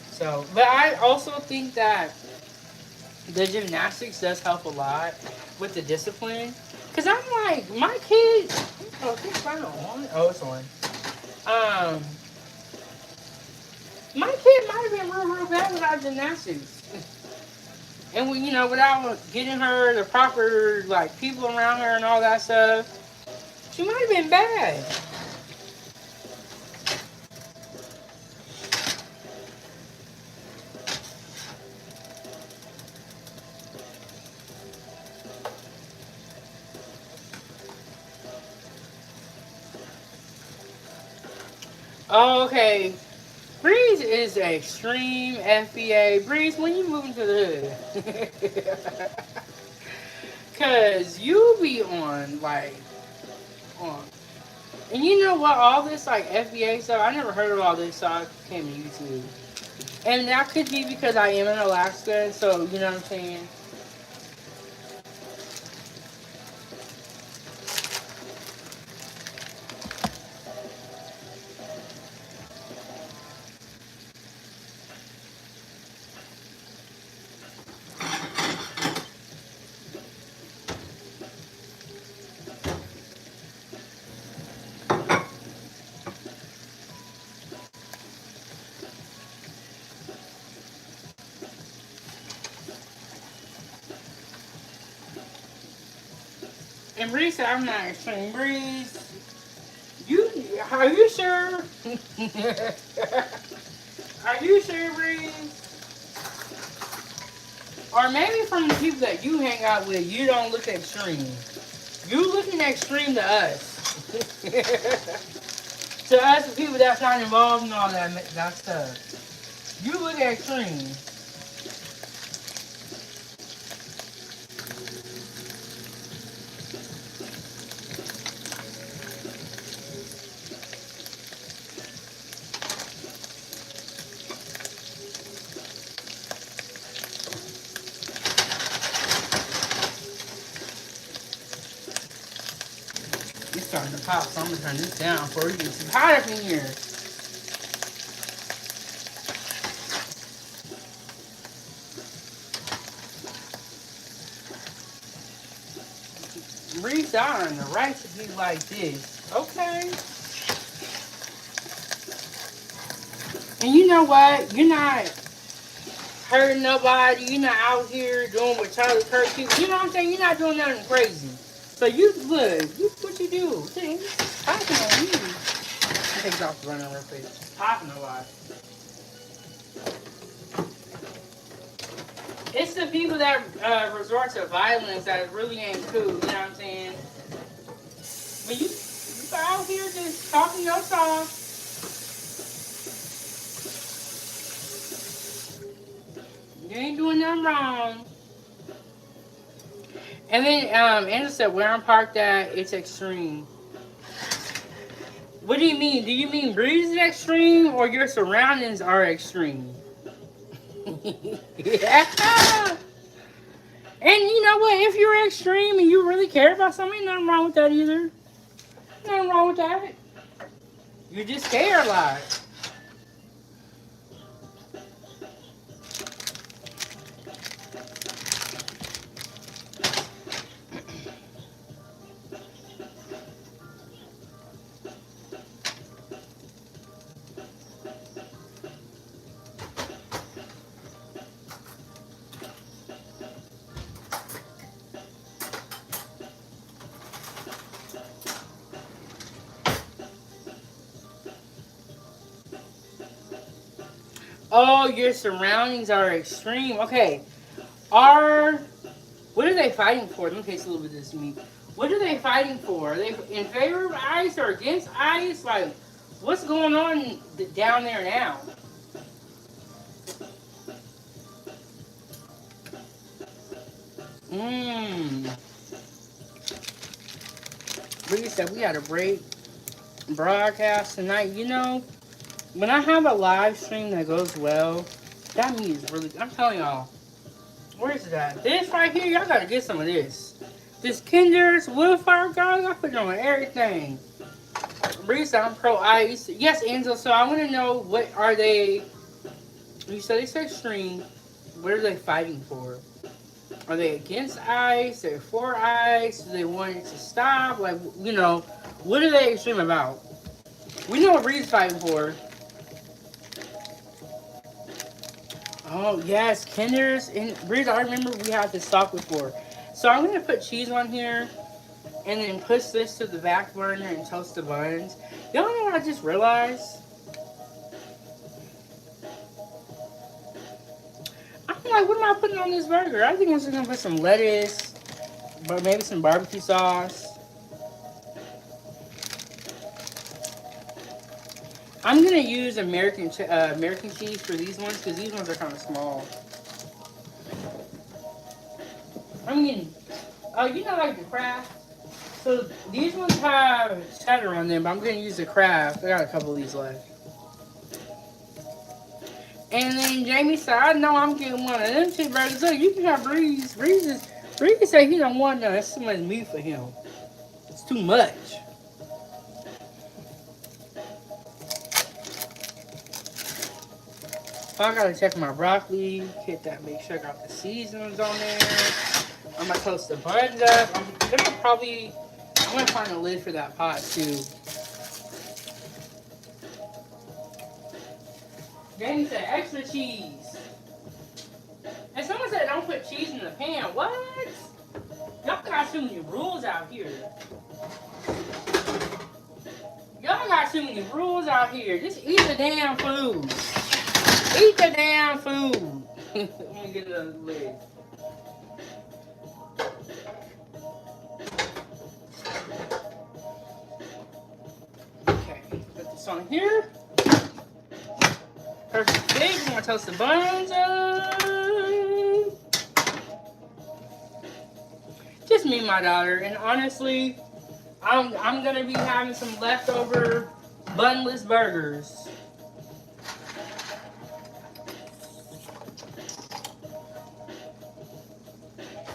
So, but I also think that the gymnastics does help a lot with the discipline. Because I'm like, my kid... Oh, this phone on? Oh, it's on. My kid might have been real bad without gymnastics. And, you know, without getting her the proper, like, people around her and all that stuff, she might have been bad. Oh, okay. Breeze is an extreme FBA. Breeze, when you moving to the hood? Cause you be on, like, on. And you know what? All this, like, FBA stuff, I never heard of all this, so I came to YouTube. And that could be because I am in Alaska, so, you know what I'm saying? And Breeze said, I'm not extreme. Breeze, are you sure? Are you sure, Breeze? Or maybe from the people that you hang out with, you don't look extreme. You looking extreme to us. To us, the people that's not involved in all that stuff. You look extreme. It's starting to pop, so I'm gonna turn this down before it gets too hot up in here. Reach out on the recipe like this. Okay. And you know what? You're not hurting nobody. You're not out here doing what Charlie Kirk people. You know what I'm saying? You're not doing nothing crazy. So you look, what you do? Dang, it's popping on you. Take it off the running real quick. It's popping a lot. It's the people that resort to violence that really ain't cool. You know what I'm saying? But you out here just talking your talk. You ain't doing nothing wrong. And then Angela said, where I'm parked at, it's extreme. What do you mean? Do you mean Breeze is extreme or your surroundings are extreme? Yeah. And you know what? If you're extreme and you really care about something, ain't nothing wrong with that either. Nothing wrong with that. You just care a lot. Oh, your surroundings are extreme. Okay. What are they fighting for? Let me taste a little bit of this meat. What are they fighting for? Are they in favor of ice or against ice? Like, what's going on down there now? Bree said we got a break broadcast tonight. You know, when I have a live stream that goes well, that meat is really, I'm telling y'all, where's that? This right here, y'all gotta get some of this. This Kinder's Woodfire, guys, I put it on everything. Bree said I'm pro ice. Yes, Angel, so I want to know, what are they, you said it's extreme, what are they fighting for? Are they against ice? They're for ice? Do they want it to stop? Like, you know, what are they extreme about? We know what Bree's fighting for. Oh, yes, Kinder's. And Breeze, I remember we had this talk before. So I'm going to put cheese on here and then push this to the back burner and toast the buns. Y'all know what I just realized? I'm like, what am I putting on this burger? I think I'm just going to put some lettuce, but maybe some barbecue sauce. I'm going to use American cheese for these ones because these ones are kind of small. I mean, you know, like the Kraft. So these ones have cheddar on them, but I'm going to use the Kraft. I got a couple of these left. And then Jamie said, I know I'm getting one of them cheeseburgers. Look, you can have Breeze. Breeze said he don't want none. That's too much meat for him. It's too much. I gotta check my broccoli. Hit that. Make sure I got the seasonings on there. I'm gonna toast the buns up. I'm gonna find a lid for that pot too. Jamie said extra cheese. And someone said don't put cheese in the pan. What? Y'all got too many rules out here. Y'all got too many rules out here. Just eat the damn food. Eat the damn food. Let me get another lid. Okay, put this on here. Perfect fit. I'm gonna toast the buns up. Just me and my daughter, and honestly, I'm gonna be having some leftover bunless burgers.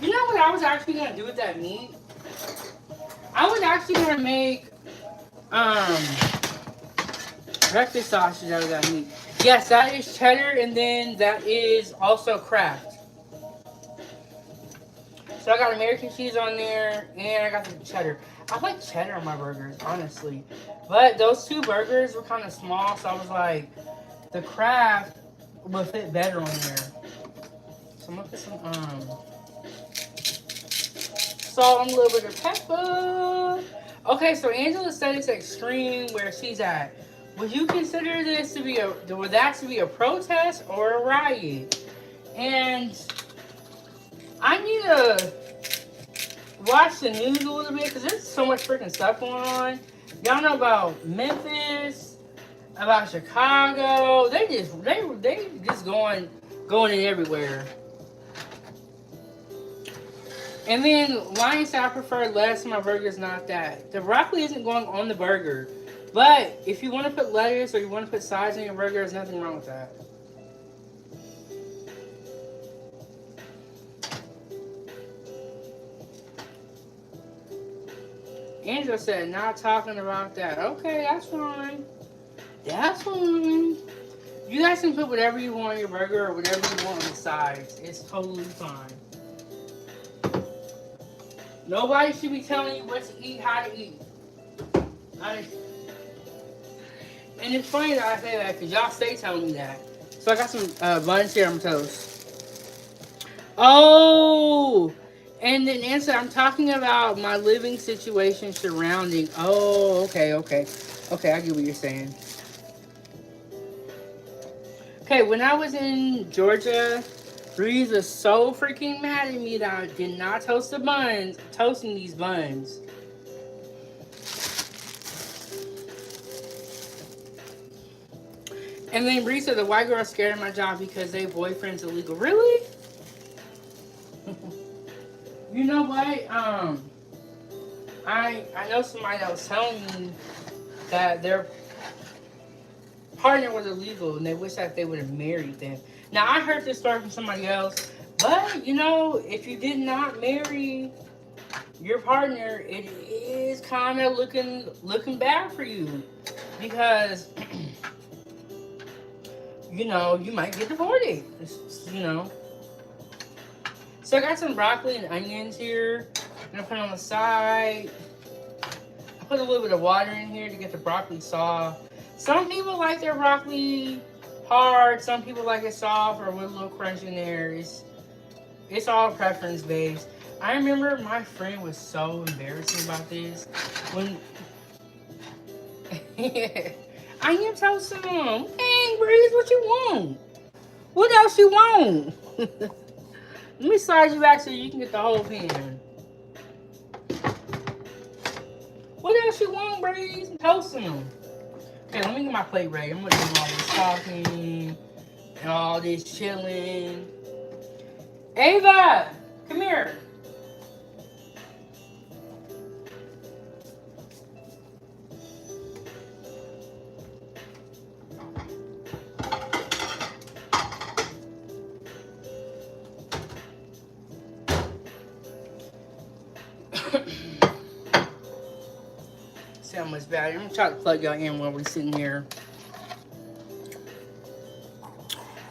You know what I was actually gonna do with that meat? I was actually gonna make breakfast sausage out of that meat. Yes, that is cheddar, and then that is also Kraft. So I got American cheese on there, and I got the cheddar. I like cheddar on my burgers, honestly. But those two burgers were kind of small, so I was like, the Kraft would fit better on there. So I'm gonna put some salt and a little bit of pepper. Okay, so Angela said it's extreme where she's at. Would you consider this to be a protest or a riot? And I need to watch the news a little bit because there's so much freaking stuff going on. Y'all know about Memphis, about Chicago. They just going in everywhere. And then Lion said I prefer lettuce in my burgers, not that. The broccoli isn't going on the burger. But if you want to put lettuce or you want to put sides in your burger, there's nothing wrong with that. Angela said, not talking about that. Okay, that's fine. That's fine. You guys can put whatever you want on your burger or whatever you want on the sides. It's totally fine. Nobody should be telling you what to eat, how to eat. And it's funny that I say that because y'all stay telling me that. So I got some buns here on toast. Oh! And then answer, I'm talking about my living situation surrounding. Oh, okay. Okay, I get what you're saying. Okay, when I was in Georgia, Breeze was so freaking mad at me that I did not toast the buns, toasting these buns. And then Bree said the white girl scared of my job because their boyfriend's illegal. Really? You know what? I know somebody that was telling me that their partner was illegal and they wish that they would have married them. Now I heard this story from somebody else, but you know, if you did not marry your partner, it is kind of looking bad for you because you know, you might get deported, you know. So I got some broccoli and onions here. I'm gonna put it on the side. I put a little bit of water in here to get the broccoli soft. Some people like their broccoli hard. Some people like it soft or with a little crunch in there. It's all preference based. I remember my friend was so embarrassing about this when I am toast some. Dang, Breeze, what you want? What else you want? Let me slide you back so you can get the whole pan. What else you want, Breeze? Toast them. Okay, let me get my plate ready. I'm gonna do all this talking and all this chilling. Ava, come here. See how much battery. I'm gonna try to plug y'all in while we're sitting here.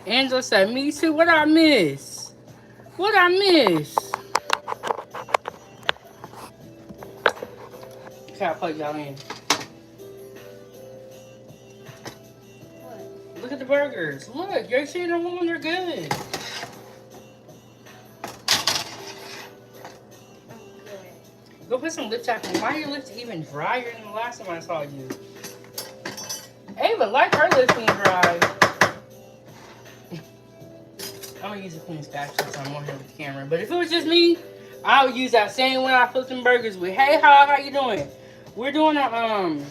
Angela said, me too. What I miss? What I miss? Okay, I'll plug y'all in. What? Look at the burgers. Look, you're seeing them. They're good. Go put some lip tap in. Why are your lips even drier than the last time I saw you? Ava, like her lips being dry. use a clean spatula so I'm on here with the camera. But if it was just me, I would use that same one I flipped them burgers with. Hey, how you doing? We're doing a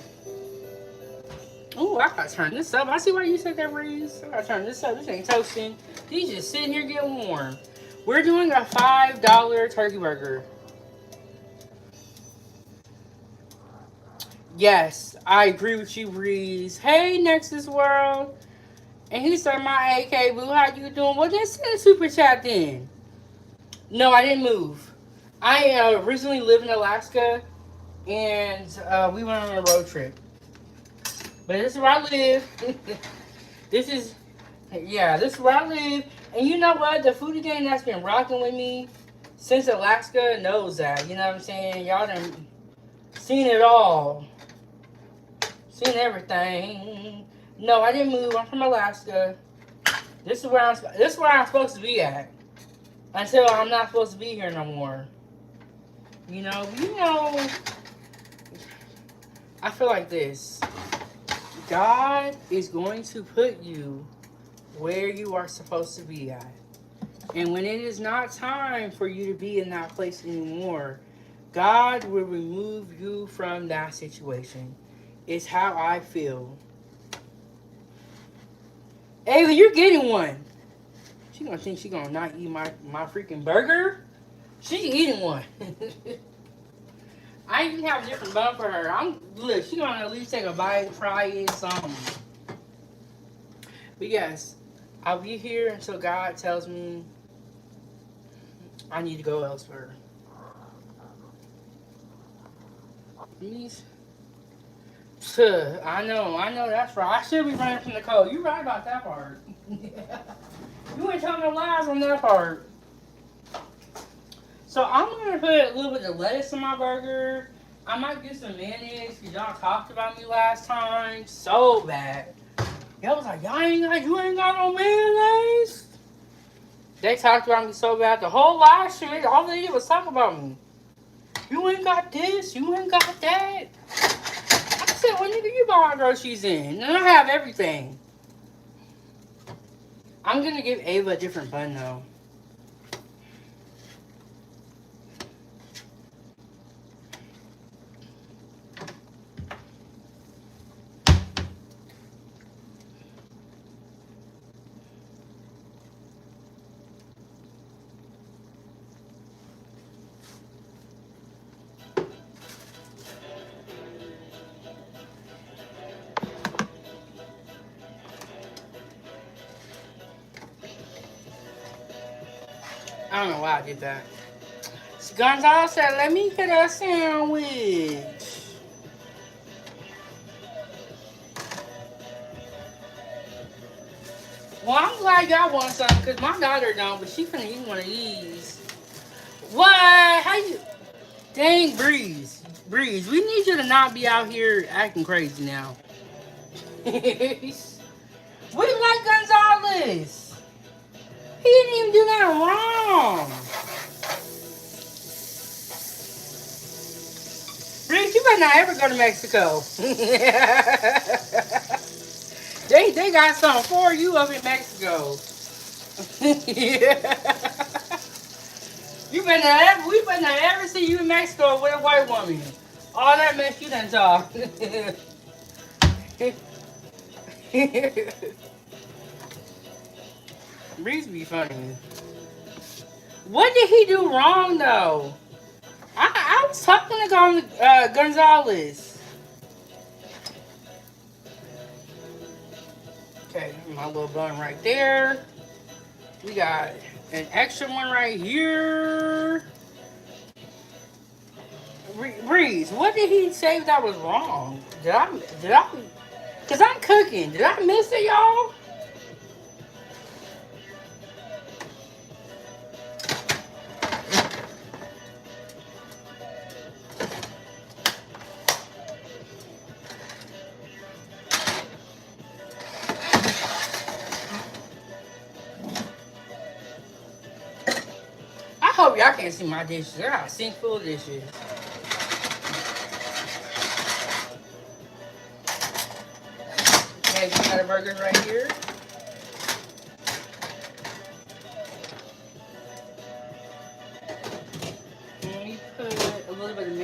Oh, I gotta turn this up. I see why you said that, Reese. I gotta turn this up. This ain't toasting. These just sitting here getting warm. We're doing a $5 turkey burger. Yes, I agree with you, Reese. Hey, Nexus World. And he said, my AK, boo, how you doing? Well, just send a super chat then. No, I didn't move. I originally lived in Alaska, and we went on a road trip. But this is where I live. This is where I live. And you know what? The foodie gang that's been rocking with me since Alaska knows that. You know what I'm saying? Y'all done seen it all. Seen everything. No, I didn't move. I'm from Alaska. This is where I'm supposed to be at. Until I'm not supposed to be here no more. You know, I feel like this. God is going to put you where you are supposed to be at. And when it is not time for you to be in that place anymore, God will remove you from that situation. It's how I feel. Ava, you're getting one. She gonna think she gonna not eat my freaking burger. She eating one. I even have a different bun for her. Look, she gonna at least take a bite, try it, something. But yes, I'll be here until God tells me I need to go elsewhere. Please. I know, that's right. I should be running from the cold. You're right about that part. You ain't telling no lies on that part. So I'm going to put a little bit of lettuce in my burger. I might get some mayonnaise because y'all talked about me last time so bad. Y'all was like, you ain't got no mayonnaise? They talked about me so bad the whole last year. All they did was talk about me. You ain't got this. You ain't got that. I said, well, nigga, you buy my groceries in. And I have everything. I'm going to give Ava a different bun, though. I don't know why I did that. Gonzalo said, let me get a sandwich. Well, I'm glad y'all want something because my daughter don't, but she finna eat one of these. What? How you? Dang, Breeze. Breeze, we need you to not be out here acting crazy now. We like Gonzalez. He didn't even do nothing wrong. Breeze, you better not ever go to Mexico. They got something for you up in Mexico. We better not ever see you in Mexico with a white woman. All that mess you done talk. Breeze be funny. What did he do wrong though? I was talking to Gonzalez. Okay, my little bun right there. We got an extra one right here. Breeze, what did he say that was wrong? Did I? Cause I'm cooking. Did I miss it, y'all? I hope y'all can't see my dishes. I got a sink full of dishes. Okay, we got our burgers right here.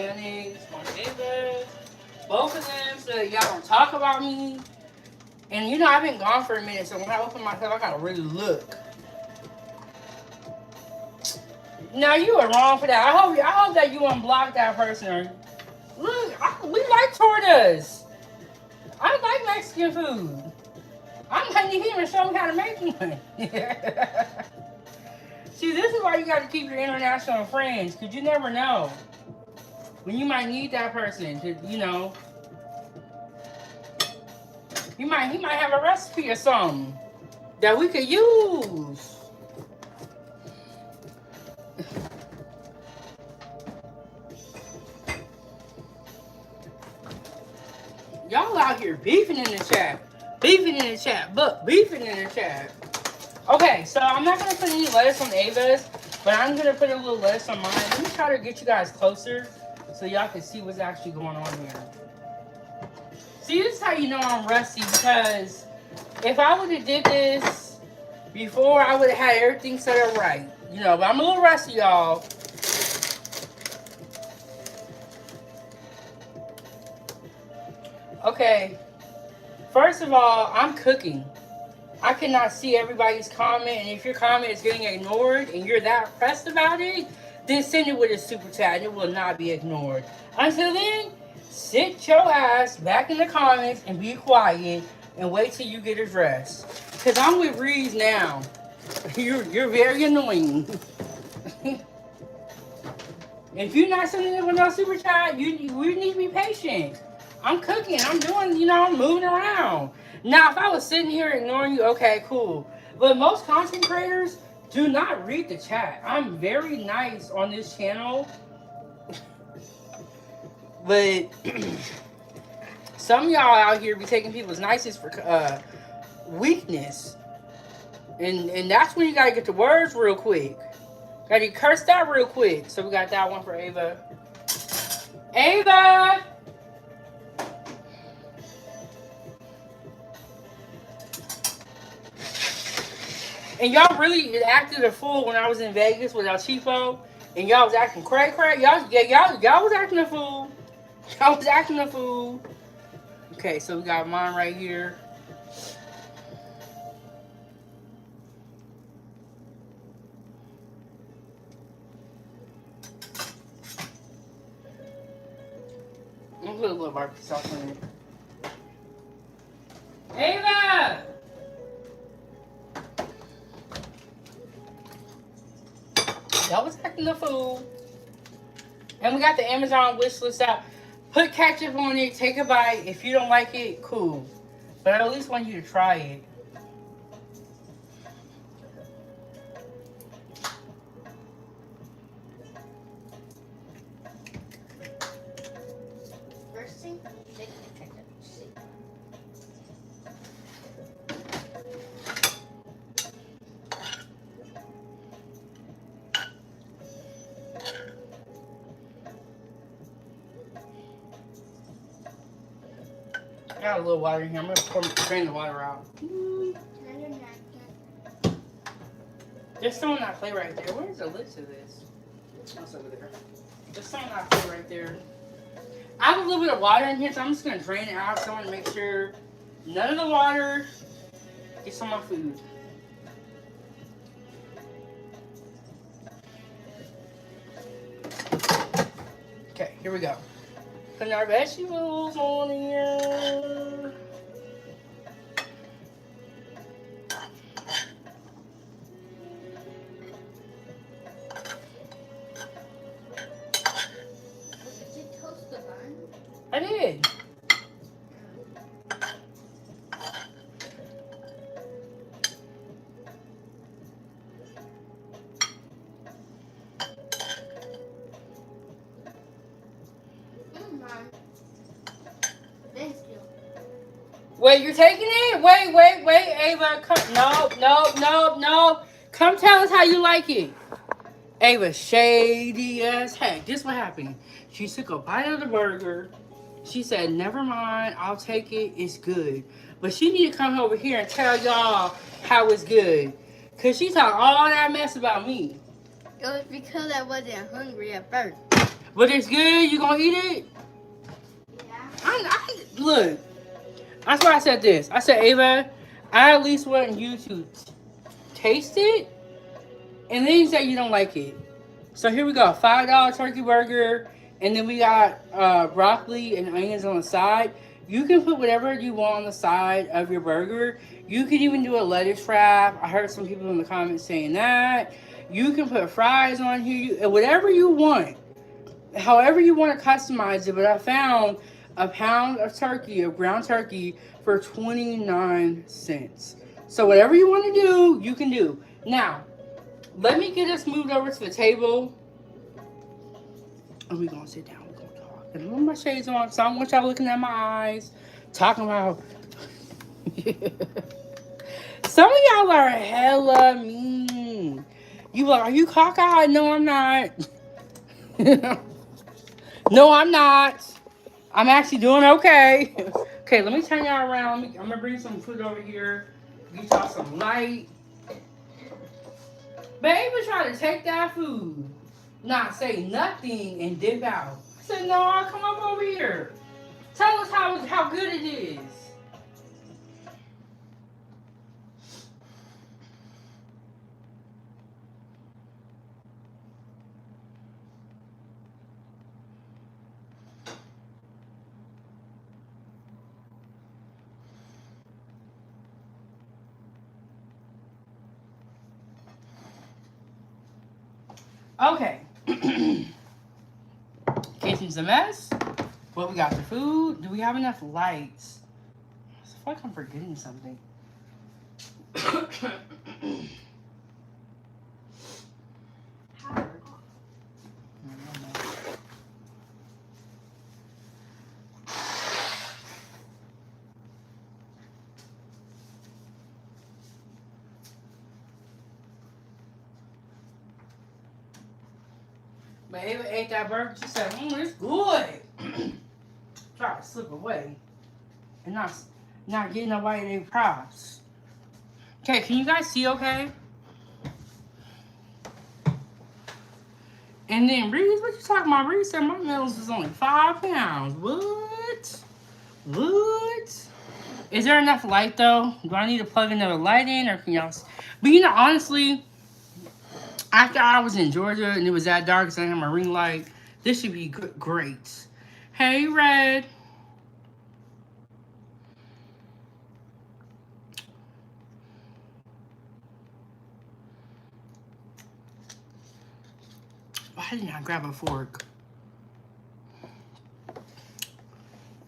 mayonnaise on Ava. Both of them so that y'all don't talk about me. And you know, I've been gone for a minute, so when I open myself, I gotta really look. No, you were wrong for that. I hope that you unblock that person. Look, we like tortas. I like Mexican food. I might need him to show me how to make one. See, this is why you got to keep your international friends, because you never know when you might need that person to, you know. He might have a recipe or something that we could use. Y'all out here beefing in the chat. Beefing in the chat. But beefing in the chat. Okay, so I'm not going to put any lettuce on Ava's, but I'm going to put a little lettuce on mine. Let me try to get you guys closer so y'all can see what's actually going on here. See, this is how you know I'm rusty, because if I would have did this before, I would have had everything set up right. You know, but I'm a little rusty, y'all. Okay, first of all, I'm cooking. I cannot see everybody's comment, and if your comment is getting ignored and you're that pressed about it, then send it with a super chat and it will not be ignored. Until then, sit your ass back in the comments and be quiet and wait till you get addressed. Because I'm with Reese now. You're very annoying. If you're not sending it with no super chat, we need to be patient. I'm cooking. I'm doing, you know, I'm moving around. Now, if I was sitting here ignoring you, okay, cool. But most content creators do not read the chat. I'm very nice on this channel. But some of y'all out here be taking people's niceness for weakness. And that's when you got to get the words real quick. Got to curse that real quick. So we got that one for Ava. Ava! And y'all really acted a fool when I was in Vegas with El Cheapo. And y'all was acting cray. Y'all was acting a fool. Y'all was acting a fool. Okay, so we got mine right here. I'm gonna put a little barbecue sauce in it. Ava! Y'all was acting a fool. And we got the Amazon wish list out. Put ketchup on it. Take a bite. If you don't like it, cool. But I at least want you to try it. First thing, take the ketchup. I got a little water in here. I'm going to drain the water out. There's some on that plate right there. Where's the lid to this? What's over there? There's some on that plate right there. I have a little bit of water in here, so I'm just going to drain it out. So I want to make sure none of the water gets on my food. Okay, here we go. Putting our vegetables on here. Did you toast the bun? I did. Thank you. Wait, you're taking it? Wait, Ava. Come, no. Come tell us how you like it. Ava, shady as heck. This what happened. She took a bite of the burger. She said, never mind, I'll take it. It's good. But she need to come over here and tell y'all how it's good. Because she talked all that mess about me. It was because I wasn't hungry at first. But it's good. You gonna eat it? Yeah. Look. That's why I said this. I said, Ava, I at least want you to taste it, and then you say you don't like it. So here we go, $5 turkey burger, and then we got broccoli and onions on the side. You can put whatever you want on the side of your burger. You can even do a lettuce wrap. I heard some people in the comments saying that. You can put fries on here, whatever you want. However you want to customize it, but I found a pound of turkey, of ground turkey, for 29 cents. So whatever you want to do, you can do. Now, let me get us moved over to the table. And we're going to sit down. We're going to talk. And I want my shades on, so I don't want y'all looking at my eyes, talking about... Some of y'all are hella mean. You like, are you cockeyed? No, I'm not. No, I'm not. I'm actually doing okay. Okay, let me turn y'all around. I'm gonna bring some food over here. Get y'all some light. Baby try to take that food, not say nothing, and dip out. I said, no, come up over here. Tell us how good it is. Okay. Kitchen's a mess. Well, we got the food. Do we have enough lights? I feel like I'm forgetting something. But Ava ate that burger. She said, it's good. Try to slip away. And not getting nobody their props. Okay, can you guys see okay? And then Reese, what you talking about? Reese said my meals was only 5 pounds. What? What? Is there enough light though? Do I need to plug another light in, or can y'all? But honestly, after I was in Georgia and it was that dark, because I had my ring light, this should be great. Hey, Red. Why didn't I grab a fork?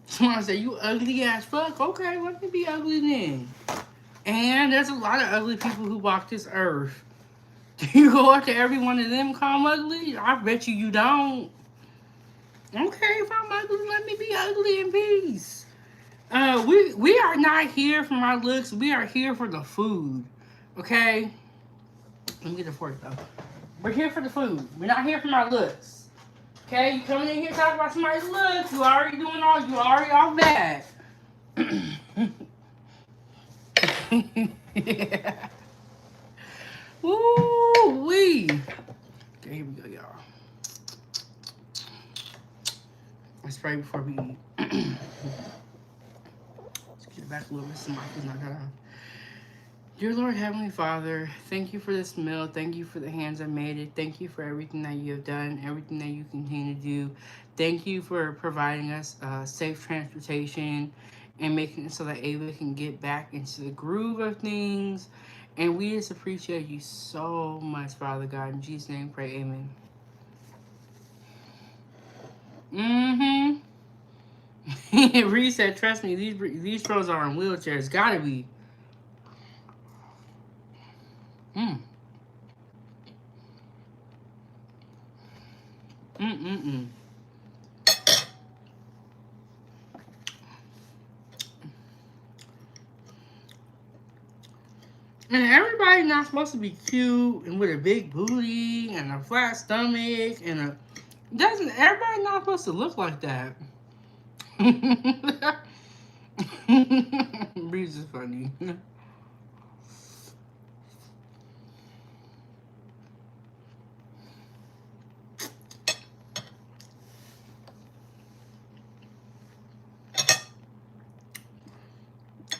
Someone said, you ugly as fuck. Okay, let me be ugly then. And there's a lot of ugly people who walk this earth. Do you go up to every one of them call them ugly? I bet you don't. Okay, if I'm ugly, let me be ugly in peace. We are not here for my looks. We are here for the food. Okay? Let me get the fork though. We're here for the food. We're not here for my looks. Okay? You coming in here talking about somebody's looks. You already off bad. Yeah. Woo-wee. Okay, here we go, y'all. Let's pray before we eat. Let's get it back a little bit so my food's not cut off. Dear Lord, Heavenly Father, thank you for this meal. Thank you for the hands that made it. Thank you for everything that you have done, everything that you continue to do. Thank you for providing us safe transportation and making it so that Ava can get back into the groove of things. And we just appreciate you so much, Father God. In Jesus' name, pray, amen. Reed said, trust me, these pros are in wheelchairs. Gotta be. And everybody's not supposed to be cute and with a big booty and a flat stomach and a... Everybody's not supposed to look like that. Breeze is funny.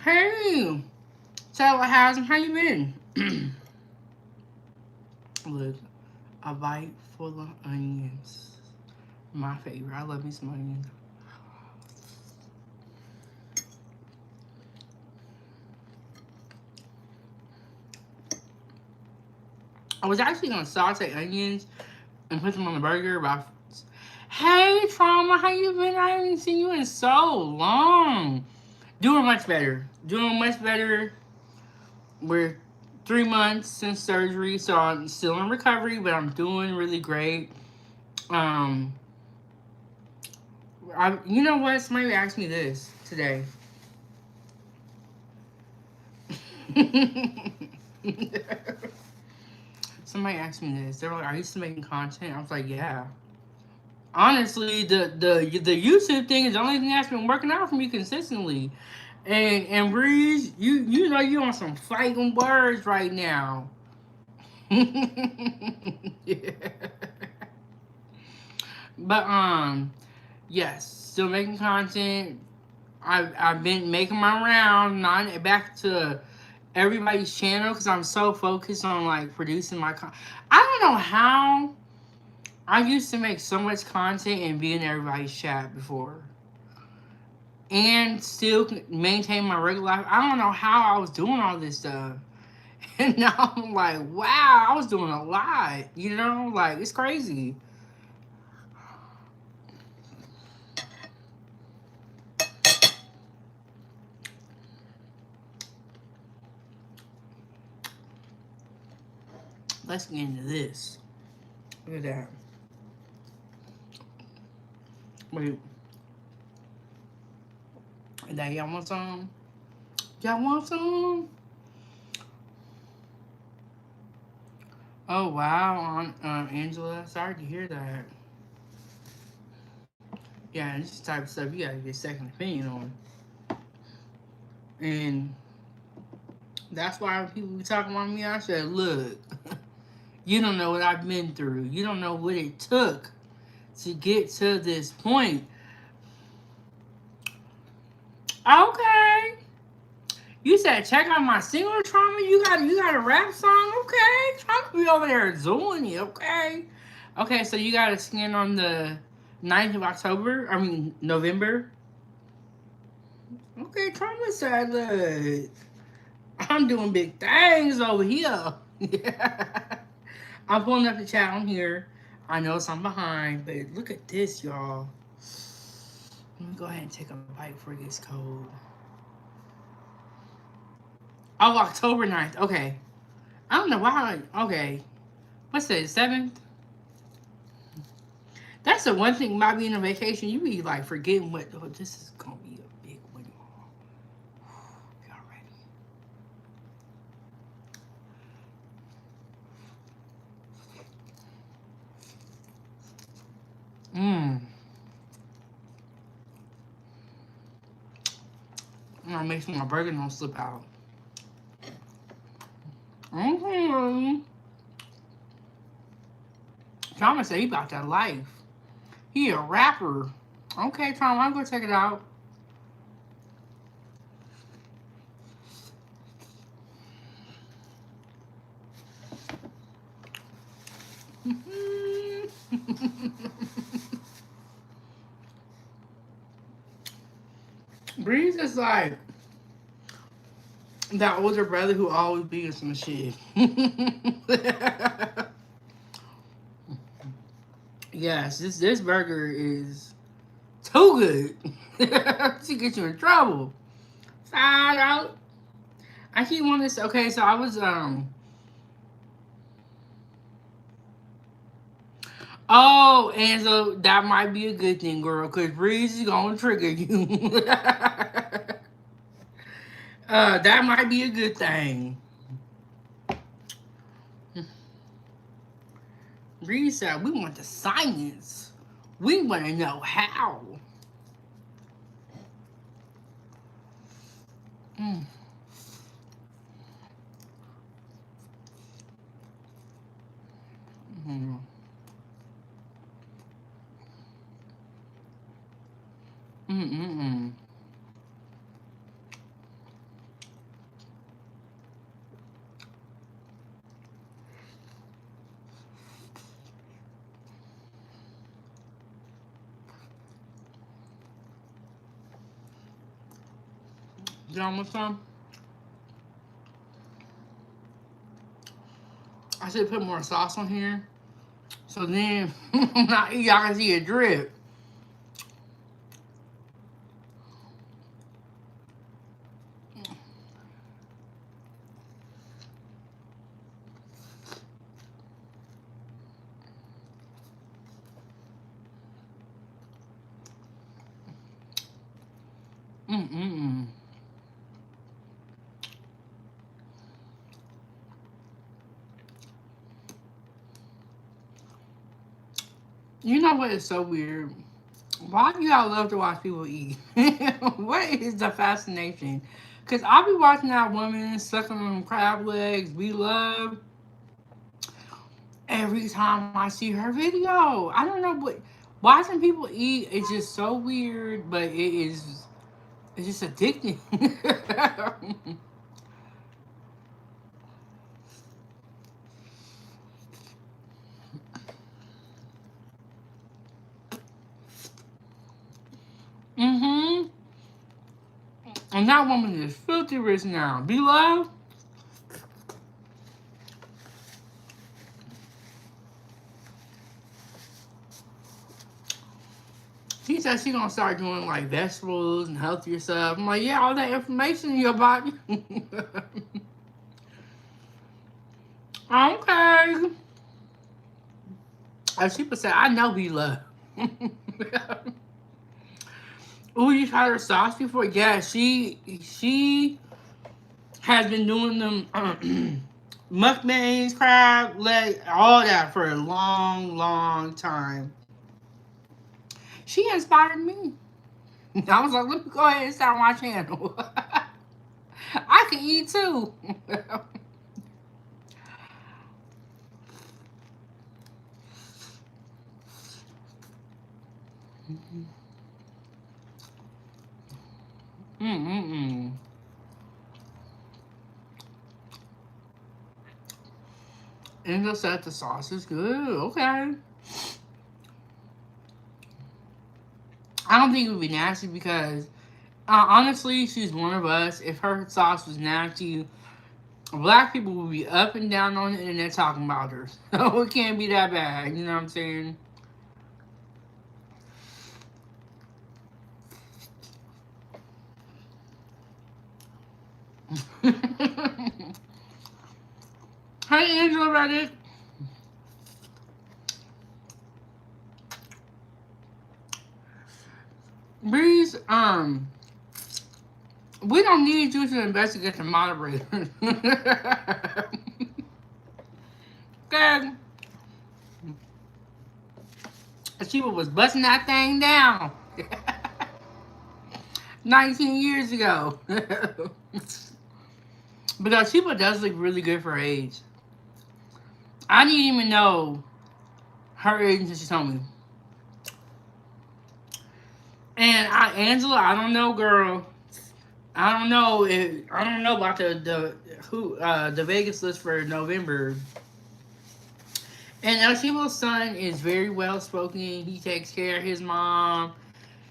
Hey, Tallahassee, how you been? Look, a bite full of onions. My favorite. I love me some onions. I was actually gonna saute onions and put them on the burger, but hey, Trauma, how you been? I haven't seen you in so long. Doing much better. Doing much better. We're 3 months since surgery, so I'm still in recovery, but I'm doing really great. Um, you know what? Somebody asked me this today. Somebody asked me this. They were like, "Are you still making content?" I was like, "Yeah." Honestly, the YouTube thing is the only thing that's been working out for me consistently. And Breeze, you know you on some fighting words right now. Yeah. But yes, still making content. I've been making my round, not back to everybody's channel because I'm so focused on like producing my content. I don't know how I used to make so much content and be in everybody's chat before, and still maintain my regular life. I don't know how I was doing all this stuff, and now I'm like, wow, I was doing a lot. You know, like it's crazy. Let's get into this. Look at that. Wait. Now y'all want some? Y'all want some? Oh wow, Angela. Sorry to hear that. Yeah, this is the type of stuff you gotta get a second opinion on. And that's why when people be talking about me, I said, look, you don't know what I've been through. You don't know what it took to get to this point. Okay. You said check out my single, Trauma. You got a rap song, okay? Trauma be over there zooing you, okay? Okay, so you got a skin on the 9th of October. I mean November. Okay, Trauma said, look, I'm doing big things over here. Yeah. I'm pulling up the chat on here. I know I'm behind, but look at this, y'all. Let me go ahead and take a bite before it gets cold. Oh, October 9th. Okay. I don't know why. Okay. What's that, 7th? That's the one thing about being on vacation. You be like forgetting what. Oh, this is going to be a big one, y'all. Y'all ready? Mmm. I'm going to make sure my burger don't slip out. Mm-hmm. Thomas said he about that life. He a rapper. Okay, Tom, I'm gonna check it out. Breeze is like that older brother who always be in some shit. Yes, this burger is too good. She get you in trouble. Side out. I keep wanting to. Okay, so I was Oh, and so that might be a good thing, girl, because Breeze is gonna trigger you. That might be a good thing. Breeze said, we want the science. We want to know how. Mm. Mm. Mm-mm-mm. Y'all want some? I should put more sauce on here. So then, y'all can see it drip. Mm-mm-mm. You know what is so weird? Why do y'all love to watch people eat? What is the fascination? Because I'll be watching that woman sucking on crab legs we love every time I see her video. I don't know what. Watching people eat is just so weird, but it's just addicting. Mm-hmm. And that woman is filthy rich now. Beloved. She said she gonna start doing like vegetables and healthier stuff. I'm like, yeah, all that information in your body. Okay. As people say, I know we love. Ooh, you tried her sauce before? Yeah, she has been doing them mukbangs, crab leg, all that for a long, long time. She inspired me. I was like, let me go ahead and start my channel. I can eat too. Mm-mm-mm. Angel said the sauce is good. Okay. I don't think it would be nasty because honestly, she's one of us. If her sauce was nasty, black people would be up and down on the internet talking about her. So it can't be that bad. You know what I'm saying? Hey, Angela Reddick. Breeze, we don't need you to investigate the moderator. Okay. She was busting that thing down 19 years ago. Because Sheba does look really good for her age. I didn't even know her age until she told me. And Angela, I don't know, girl. I don't know about the Vegas list for November. And Elshiba's son is very well spoken. He takes care of his mom.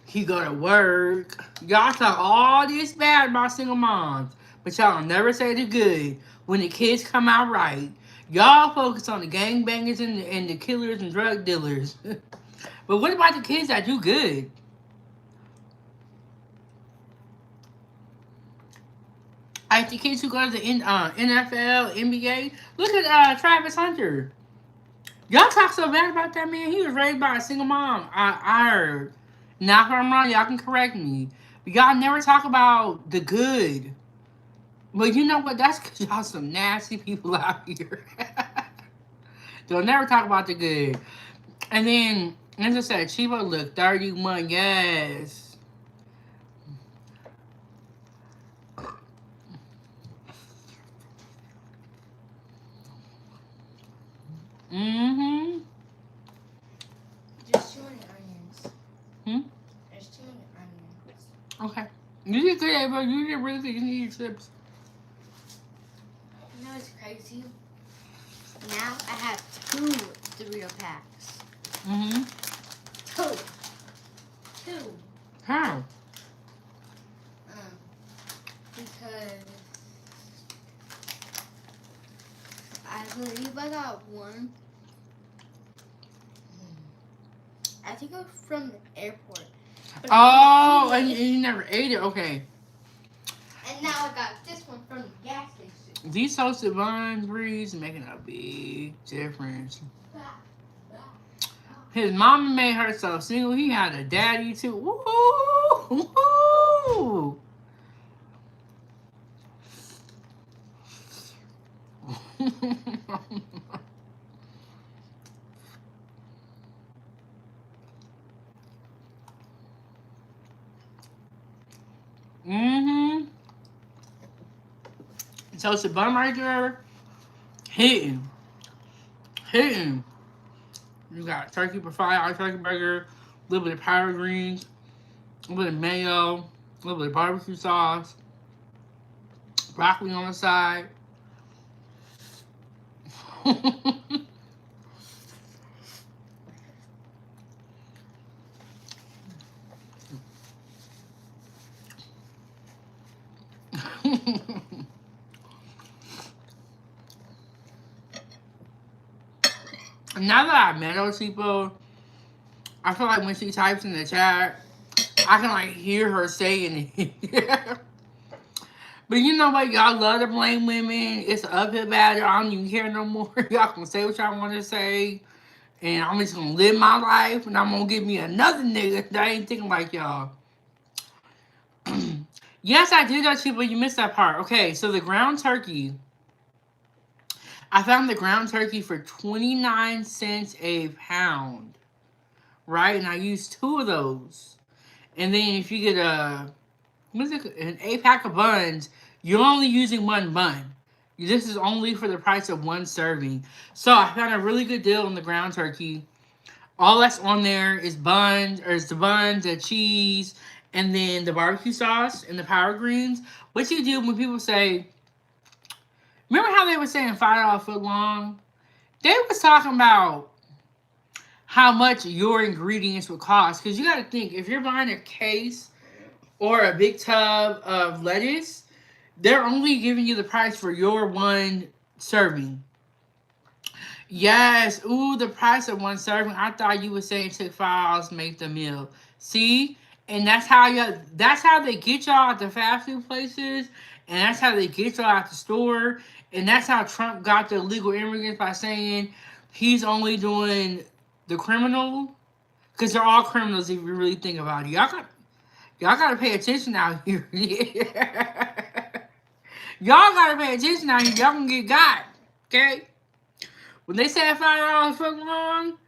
He go to work. Y'all talk all this bad about single moms, but y'all never say the good when the kids come out right. Y'all focus on the gangbangers and the killers and drug dealers. But what about the kids that do good? Like the kids who go to the NFL, NBA. Look at Travis Hunter. Y'all talk so bad about that man. He was raised by a single mom. I heard. Now if I'm wrong, y'all can correct me. But y'all never talk about the good. But you know what? That's because y'all some nasty people out here. They'll never talk about the good. And then, as I said, Chiba looked 31. Yes. Mm-hmm. There's too many onions. Hmm? There's too many onions. Okay. You did good, Ava. You did really good. You need your chips. You know what's crazy? Now I have 2 Dorito packs. Mm-hmm. 2. How? because I believe I got one. I think it was from the airport. But Oh, and you never ate it. Okay. And now I got this one from the gas station. These toasted bun breeds making a big difference. His mama made herself single. He had a daddy too. Woo! Woo! Mm-hmm. Toasted bun right there. Hitting. Hitting. You got turkey fried turkey burger, a little bit of powdered greens, a little bit of mayo, a little bit of barbecue sauce, broccoli on the side. Now that I met those people, I feel like when she types in the chat, I can like hear her saying it. But you know what? Y'all love to blame women. It's an uphill battle. I don't even care no more. Y'all can say what y'all want to say. And I'm just going to live my life. And I'm going to give me another nigga that ain't thinking like y'all. Yes, I did that shit, but you missed that part. Okay, so the ground turkey. I found the ground turkey for 29 cents a pound. Right? And I used 2 of those. And then if you get an 8-pack of buns, you're only using 1 bun. This is only for the price of 1 serving. So I found a really good deal on the ground turkey. All that's on there is buns, or it's the buns, the cheese, and then the barbecue sauce and the powder greens. What you do when people say, remember how they were saying $5 foot long? They was talking about how much your ingredients would cost. Because you got to think, if you're buying a case or a big tub of lettuce, they're only giving you the price for your 1 serving. Yes. Ooh, the price of 1 serving. I thought you were saying it took $5 to make the meal. See? And that's how they get y'all at the fast food places. And that's how they get y'all at the store. And that's how Trump got the illegal immigrants by saying he's only doing the criminal. Because they're all criminals if you really think about it. Y'all gotta pay attention out here. Y'all gotta pay attention out here. Y'all gonna get got. Okay? When they say $5 foot long,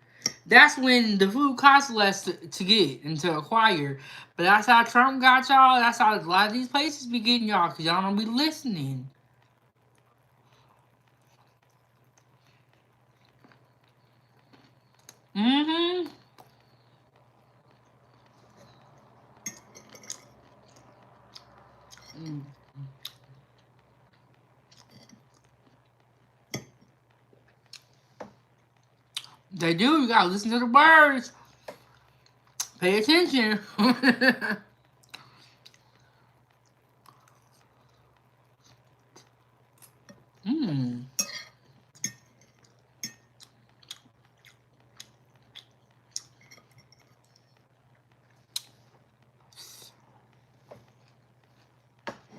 that's when the food costs less to get and to acquire. But that's how Trump got y'all. That's how a lot of these places be getting y'all, because y'all don't be listening. Mm-hmm. Mm. They do. You gotta listen to the words. Pay attention. Mmm.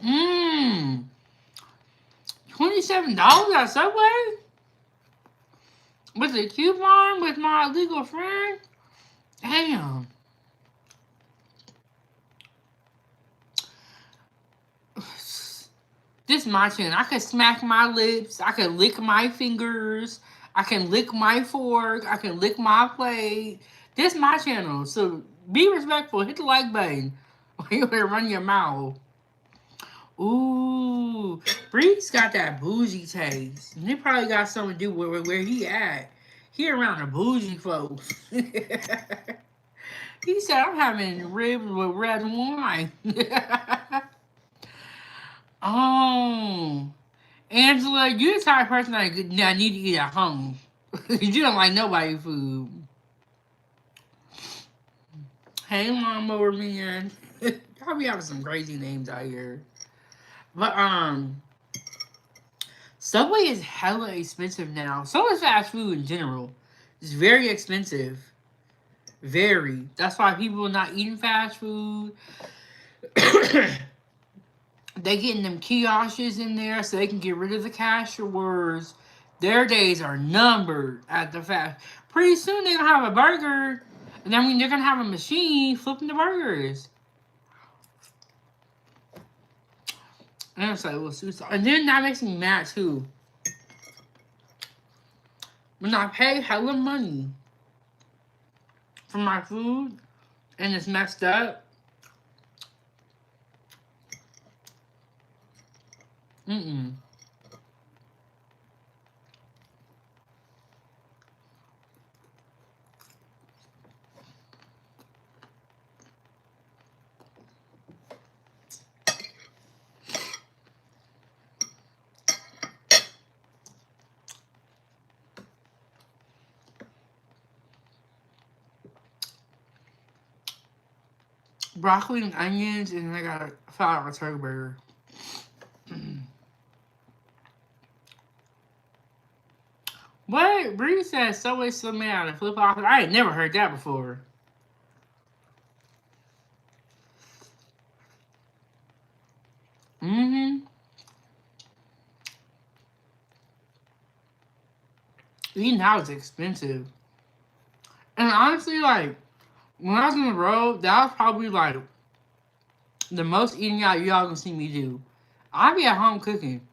Mmm. $27 at Subway? With a coupon with my legal friend? Damn. This is my channel. I can smack my lips. I can lick my fingers. I can lick my fork. I can lick my plate. This is my channel. So be respectful. Hit the like button. You better run your mouth. Ooh. Bree's got that bougie taste. And it probably got something to do with where he at. He around the bougie folks. He said, I'm having ribs with red wine. Oh. Angela, you're the type of person that need to eat at home. You don't like nobody's food. Hey, lawnmower man. Y'all be having some crazy names out here. But Subway is hella expensive now. So is fast food in general. It's very expensive. Very. That's why people are not eating fast food. They getting them kiosks in there so they can get rid of the cashiers. Their days are numbered at the fast. Pretty soon they're gonna have a burger, and then they're gonna have a machine flipping the burgers. And it's like, well, and then that makes me mad too. When I pay hella money for my food and it's messed up, mm-mm. Broccoli and onions, and I got a $5 turkey burger. What? Bree says Subway still made out of flip flops. I ain't never heard that before. Mm-hmm. Eating out is expensive. And honestly, like, when I was on the road, that was probably like the most eating out y'all gonna see me do. I be at home cooking.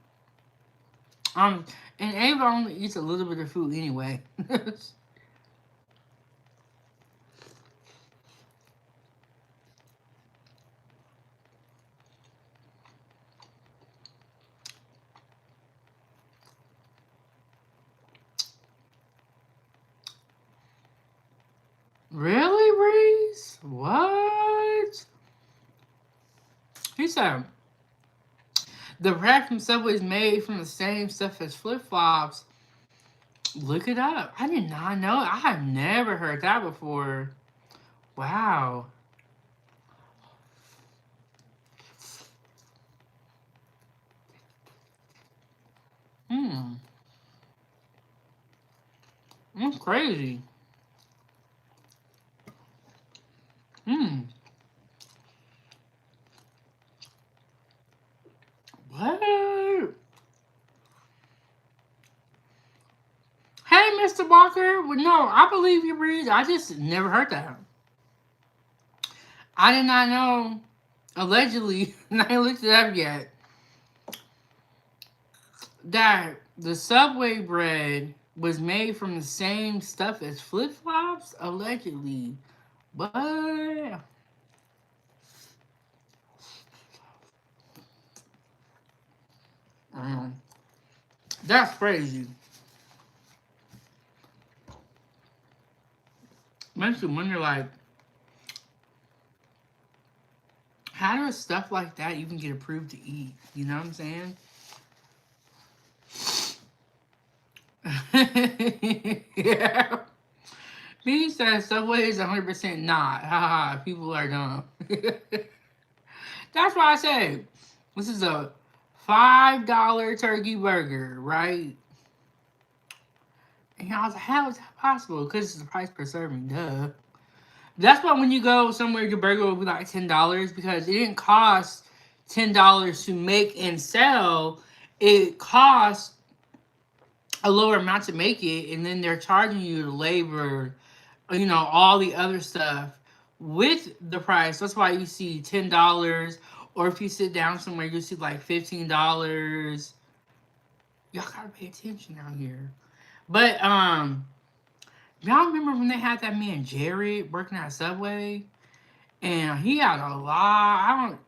And Ava only eats a little bit of food anyway. Really, Breeze? What? He said the bread from Subway is made from the same stuff as flip flops. Look it up. I did not know. I have never heard that before. Wow. Hmm. That's crazy. Hmm. What? Hey, Mr. Walker. Well, no, I believe you, Breeze. I just never heard that. I did not know. Allegedly, and I ain't looked it up yet. That the Subway bread was made from the same stuff as flip flops. Allegedly, but that's crazy. Makes you wonder, like, how does stuff like that even get approved to eat? You know what I'm saying? Yeah. He says Subway is 100% not. Haha, people are dumb. That's why I say this is a $5 turkey burger, right? And I was like, how is that possible? Because it's the price per serving, duh. That's why when you go somewhere, your burger will be like $10 because it didn't cost $10 to make and sell. It costs a lower amount to make it, and then they're charging you the labor, you know, all the other stuff with the price. That's why you see $10, or if you sit down somewhere, you see like $15. Y'all gotta pay attention out here. But y'all remember when they had that man Jared working at Subway, and he had a lot.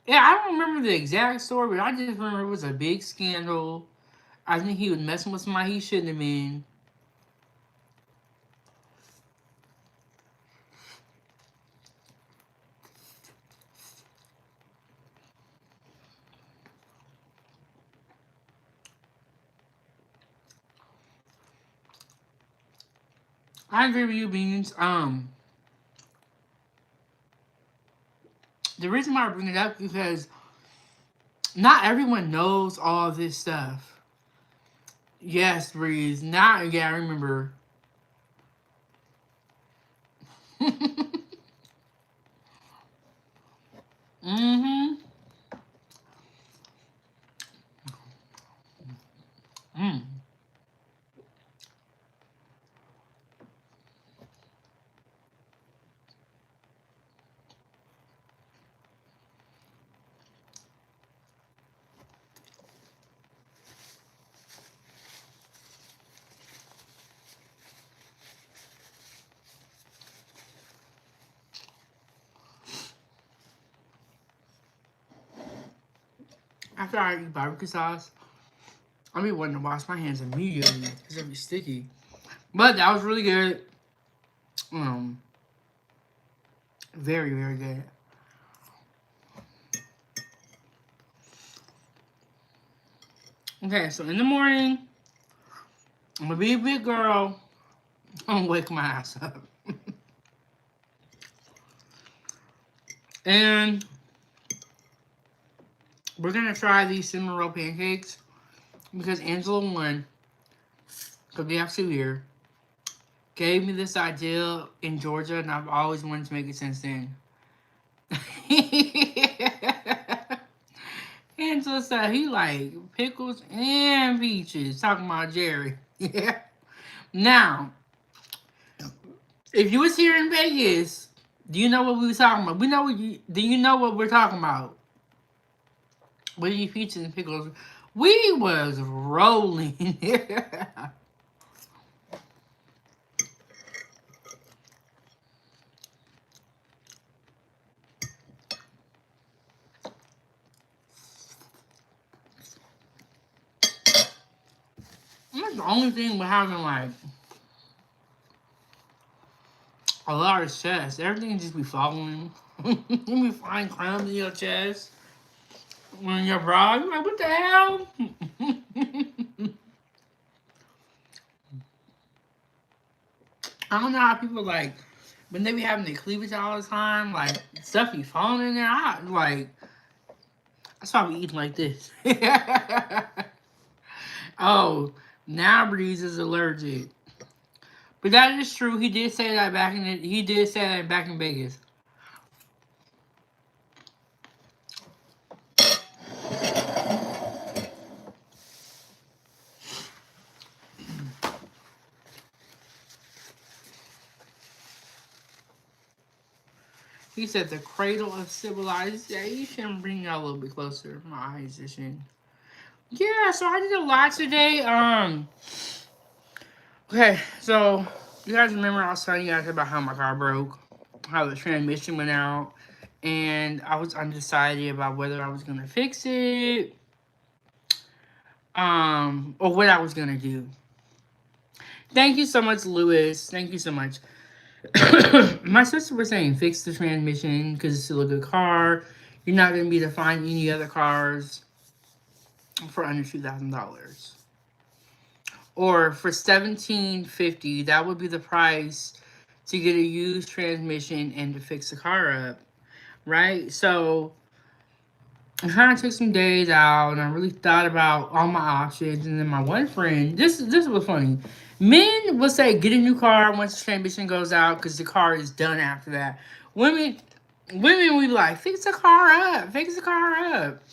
I don't remember the exact story, but I just remember it was a big scandal. I think he was messing with somebody he shouldn't have been. I agree with you, Beans. The reason why I bring it up is because Not everyone knows all this stuff. Yes, Breeze. Not, yeah, I remember. Mm-hmm. Mm. After I eat barbecue sauce, I'll be wanting to wash my hands immediately because it'll be sticky. But that was really good. Um, very, very good. Okay, so in the morning, I'm gonna be a big girl. I'm gonna wake my ass up. And we're gonna try these cinnamon roll pancakes because Angela won, because we have 2 here, gave me this idea in Georgia, and I've always wanted to make it since then. Angela said he like pickles and peaches. Talking about Jerry. Yeah. Now, if you was here in Vegas, do you know what we was talking about? Do you know what we're talking about? With these peaches and pickles, we was rolling. That's the only thing with having like a lot of chest. Everything just be falling. You be finding crumbs in your chest. When your bra, you're like, what the hell? I don't know how people like when they be having their cleavage all the time, like stuff be falling in there. That's why we eat like this. Oh, now Breeze is allergic. But that is true. He did say that back in Vegas. He said the cradle of civilization. Bring y'all a little bit closer. My eyes itching. Yeah, so I did a lot today. Okay, so you guys remember I was telling you guys about how my car broke, how the transmission went out, and I was undecided about whether I was gonna fix it, or what I was gonna do. Thank you so much, Lewis. Thank you so much. My sister was saying fix the transmission because it's still a good car. You're not gonna be able to find any other cars for under $2,000. Or for $1,750, that would be the price to get a used transmission and to fix the car up, right? So I kind of took some days out, and I really thought about all my options. And then my one friend, this was funny. Men will say get a new car once the transmission goes out because the car is done after that. Women we be like fix the car up, fix the car up,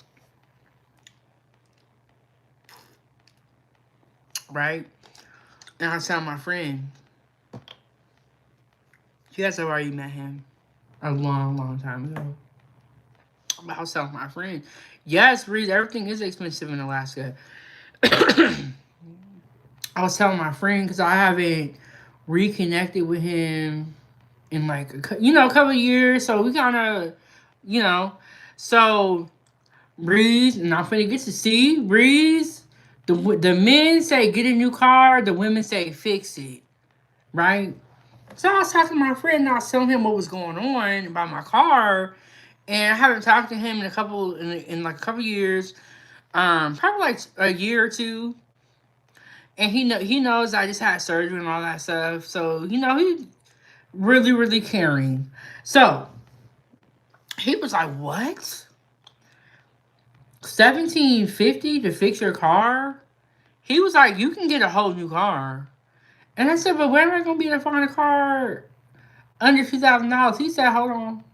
right? And I tell my friend, you guys have already met him a long, long time ago. But I was telling my friend, yes, Reed, everything is expensive in Alaska. I was telling my friend because I haven't reconnected with him in like a couple of years, so we kind of, so Breeze, and I'm finna get to see Breeze. The men say get a new car, the women say fix it, right? So I was talking to my friend, and I was telling him what was going on about my car, and I haven't talked to him in like a couple years, probably like a year or two. And he knows I just had surgery and all that stuff, so he really, really caring. So he was like, "What?" $17.50 to fix your car. He was like, you can get a whole new car. And I said, but where am I gonna be able to find a car under $2,000? He said, hold on.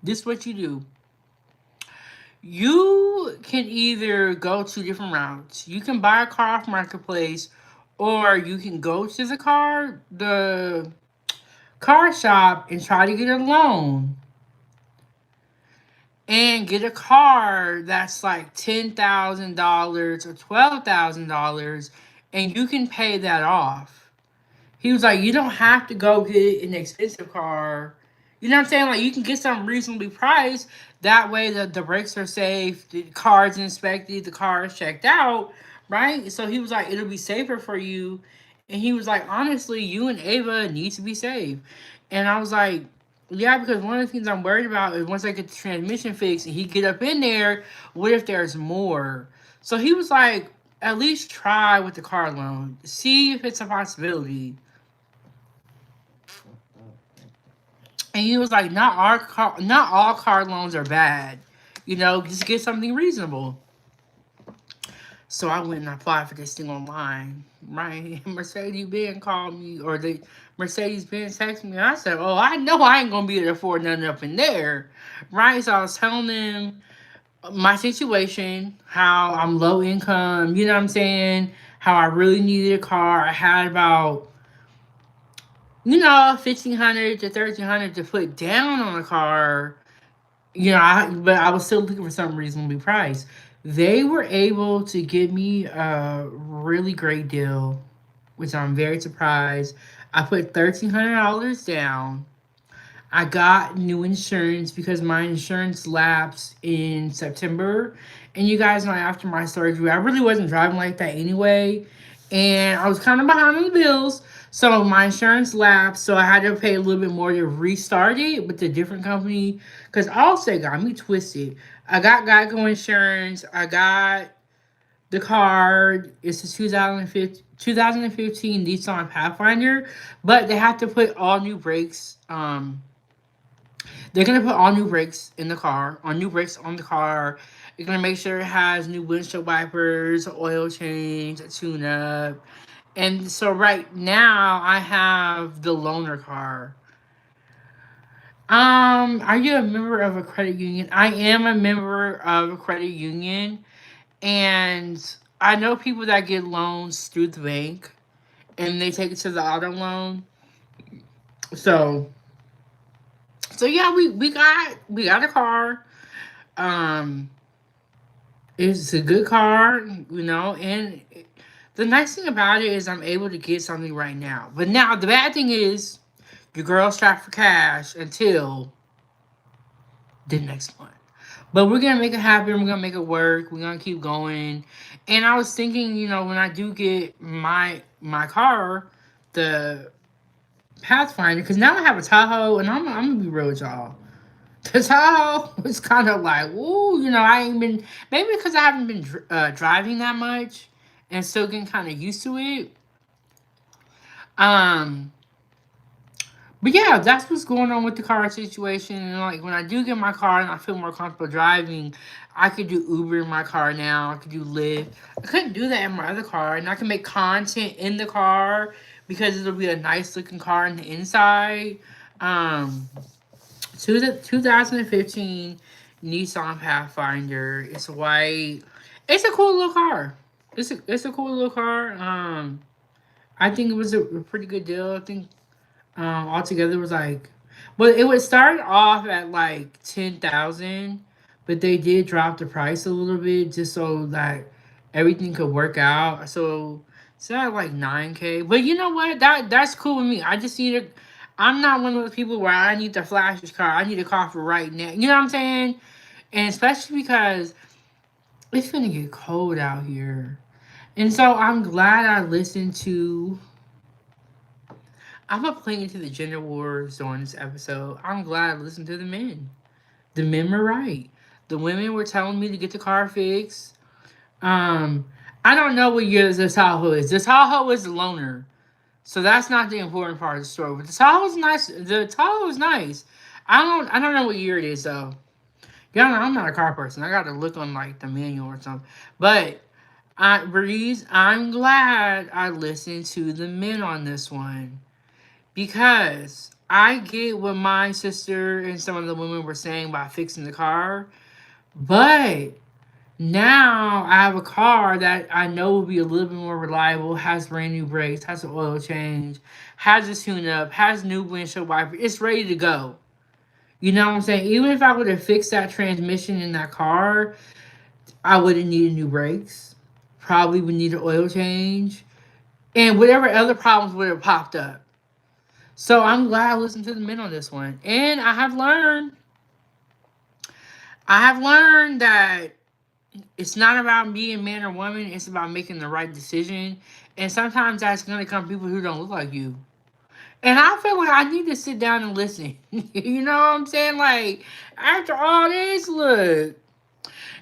This is what you do. You can either go two different routes. You can buy a car off marketplace, or you can go to the car shop and try to get a loan and get a car that's like $10,000 or $12,000, and you can pay that off. He was like, you don't have to go get an expensive car. You know what I'm saying? Like, you can get something reasonably priced. That way, the brakes are safe, the car's inspected, the car is checked out, right? So he was like, it'll be safer for you. And he was like, honestly, you and Ava need to be safe. And I was like, yeah, because one of the things I'm worried about is once I get the transmission fixed and he get up in there, what if there's more? So he was like, at least try with the car loan. See if it's a possibility. And he was like, not all car loans are bad. Just get something reasonable. So I went and applied for this thing online, right? Mercedes-Benz called me, or the Mercedes-Benz texted me, and I said, oh, I know I ain't gonna be able to afford nothing up in there, right? So I was telling them my situation, how I'm low income, you know what I'm saying? How I really needed a car. I had about, 1,500 to 1,300 to put down on a car. But I was still looking for something reasonably priced. They were able to give me a really great deal, which I'm very surprised. I put $1,300 down. I got new insurance because my insurance lapsed in September. And you guys know, after my surgery, I really wasn't driving like that anyway. And I was kind of behind on the bills. So my insurance lapsed. So I had to pay a little bit more to restart it with a different company. Because Allstate got me twisted. I got Geico insurance. I got the card. It's a 2015 Nissan Pathfinder. But they have to put all new brakes. They're gonna put all new brakes in the car, on new brakes on the car. They're gonna make sure it has new windshield wipers, oil change, a tune-up. And so right now I have the loaner car. Are you a member of a credit union? I am a member of a credit union, and I know people that get loans through the bank and they take it to the auto loan. So yeah, we got a car. Um, it's a good car, and the nice thing about it is I'm able to get something right now. But now the bad thing is your girl's strapped for cash until the next month. But we're gonna make it happen. We're gonna make it work. We're gonna keep going. And I was thinking, when I do get my car, the Pathfinder, because now I have a Tahoe, and I'm gonna be real with y'all. The Tahoe was kind of like, ooh, I ain't been, maybe because I haven't been driving that much and still getting kind of used to it. Um, but yeah, that's what's going on with the car situation. And like when I do get my car and I feel more comfortable driving, I could do Uber in my car now. I could do Lyft. I couldn't do that in my other car, and I can make content in the car because it'll be a nice looking car on the inside. Um, 2015 Nissan Pathfinder. It's white. It's a cool little car. It's a cool little car. I think it was a pretty good deal. I think altogether it was like, well, it would start off at like 10,000, but they did drop the price a little bit just so that everything could work out. So it's at like 9K. But you know what? That's cool with me. I just need a. I'm not one of those people where I need the flashy car. I need a car for right now. You know what I'm saying? And especially because it's gonna get cold out here. And so I'm glad I listened to. I'm not playing into the gender wars during this episode. I'm glad I listened to the men. The men were right. The women were telling me to get the car fixed. Um, I don't know what year the Tahoe is. The Tahoe is the loaner. So that's not the important part of the story. But the Tahoe's nice. The Tahoe is nice. I don't know what year it is though. Yeah, I'm not a car person. I got to look on like the manual or something. But Breeze, I'm glad I listened to the men on this one because I get what my sister and some of the women were saying about fixing the car, but now I have a car that I know will be a little bit more reliable, has brand new brakes, has an oil change, has a tune up, has new windshield wiper. It's ready to go. You know what I'm saying? Even if I would have fixed that transmission in that car, I would have needed new brakes. Probably would need an oil change. And whatever other problems would have popped up. So I'm glad I listened to the men on this one. And I have learned that it's not about being man or woman, it's about making the right decision. And sometimes that's gonna come from people who don't look like you. And I feel like I need to sit down and listen. You know what I'm saying? Like, after all this, look.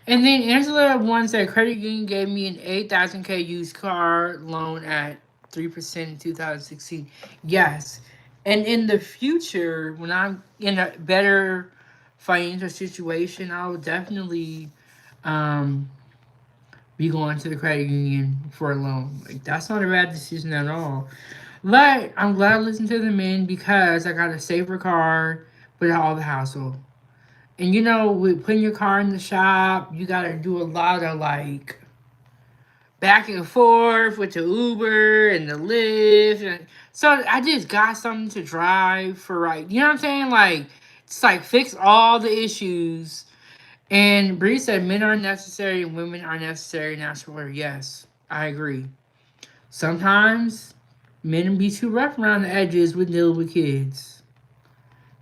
And then Angela once said credit union gave me an 8,000K used car loan at 3% in 2016. Yes. And in the future, when I'm in a better financial situation, I will definitely um, be going to the credit union for a loan. Like, that's not a bad decision at all. But I'm glad I listened to the men because I got a safer car without all the hassle. And you know, with putting your car in the shop, you gotta do a lot of like back and forth with the Uber and the Lyft. And so I just got something to drive for like, you know what I'm saying? Like, it's like fix all the issues. And Bree said men are necessary and women are necessary in natural order. Yes, I agree. Sometimes men be too rough around the edges with dealing with kids.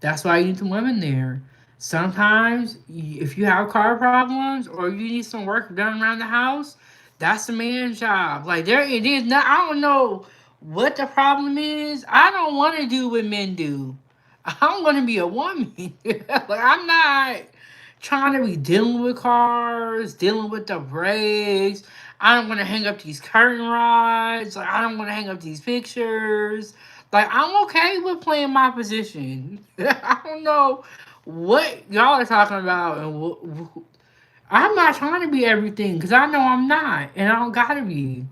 That's why you need the women there. Sometimes, if you have car problems or you need some work done around the house, that's a man's job. Like there, it is not. I don't know what the problem is. I don't want to do what men do. I'm going to be a woman. Like I'm not trying to be dealing with cars, dealing with the brakes. I don't want to hang up these curtain rods. Like I don't want to hang up these pictures. Like I'm okay with playing my position. I don't know what y'all are talking about, and I'm not trying to be everything because I know I'm not, and I don't gotta be.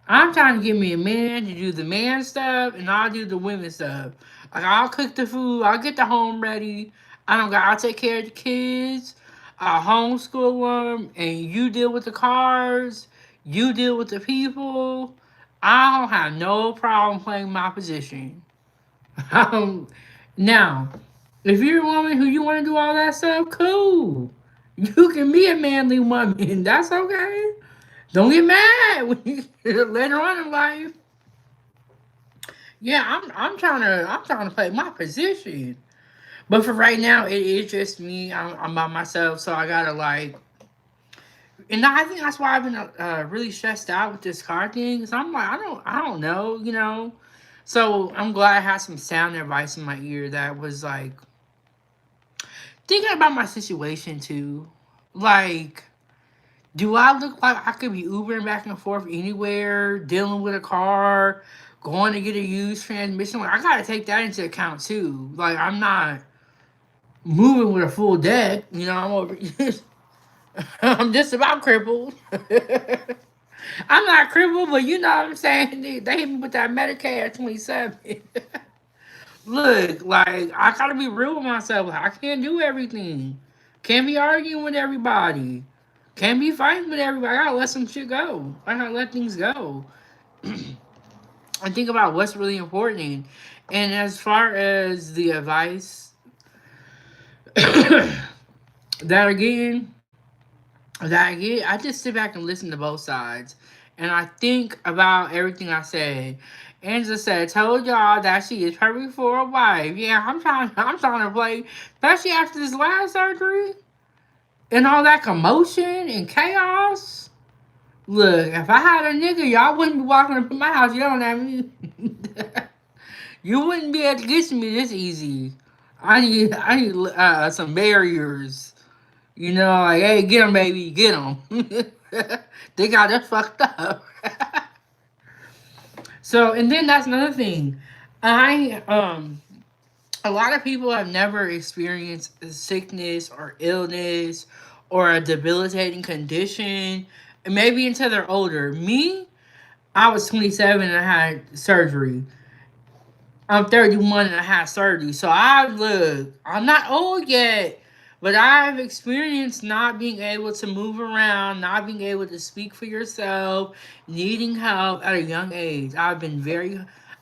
I'm trying to get me a man to do the man stuff, and I'll do the women stuff. Like I'll cook the food, I'll get the home ready. I don't got. I'll take care of the kids. I'll homeschool them, and you deal with the cars. You deal with the people. I don't have no problem playing my position. Um, now, if you're a woman who you want to do all that stuff, cool. You can be a manly woman. That's okay. Don't get mad when you, later on in life. Yeah, I'm trying to play my position. But for right now, it is just me. I'm by myself, so I gotta like. And I think that's why I've been really stressed out with this car thing. Cause I'm like, I don't know, you know. So I'm glad I had some sound advice in my ear that was like thinking about my situation too. Like, do I look like I could be Ubering back and forth anywhere, dealing with a car, going to get a used transmission? Like, I gotta take that into account too. Like, I'm not moving with a full deck. You know, I'm over. I'm just about crippled. I'm not crippled, but you know what I'm saying. They hit me with that Medicare at 27. Look, like I gotta be real with myself. Like, I can't do everything. Can't be arguing with everybody. Can't be fighting with everybody. I gotta let some shit go. I gotta let things go. And think about what's really important. And as far as the advice that again that I get, I just sit back and listen to both sides. And I think about everything I said. Angela said, told y'all that she is perfect for a wife. Yeah, I'm trying to play, especially after this last surgery and all that commotion and chaos. Look, if I had a nigga, y'all wouldn't be walking up in my house yelling at me. You wouldn't be able to get to me this easy. I need some barriers. You know, like, hey, get them, baby, get them. They got us fucked up. So, and then that's another thing. I A lot of people have never experienced sickness or illness or a debilitating condition, maybe until they're older. Me, I was 27 and I had surgery. I'm 31 and I had surgery. So I'm not old yet, but I've experienced not being able to move around, not being able to speak for yourself, needing help at a young age.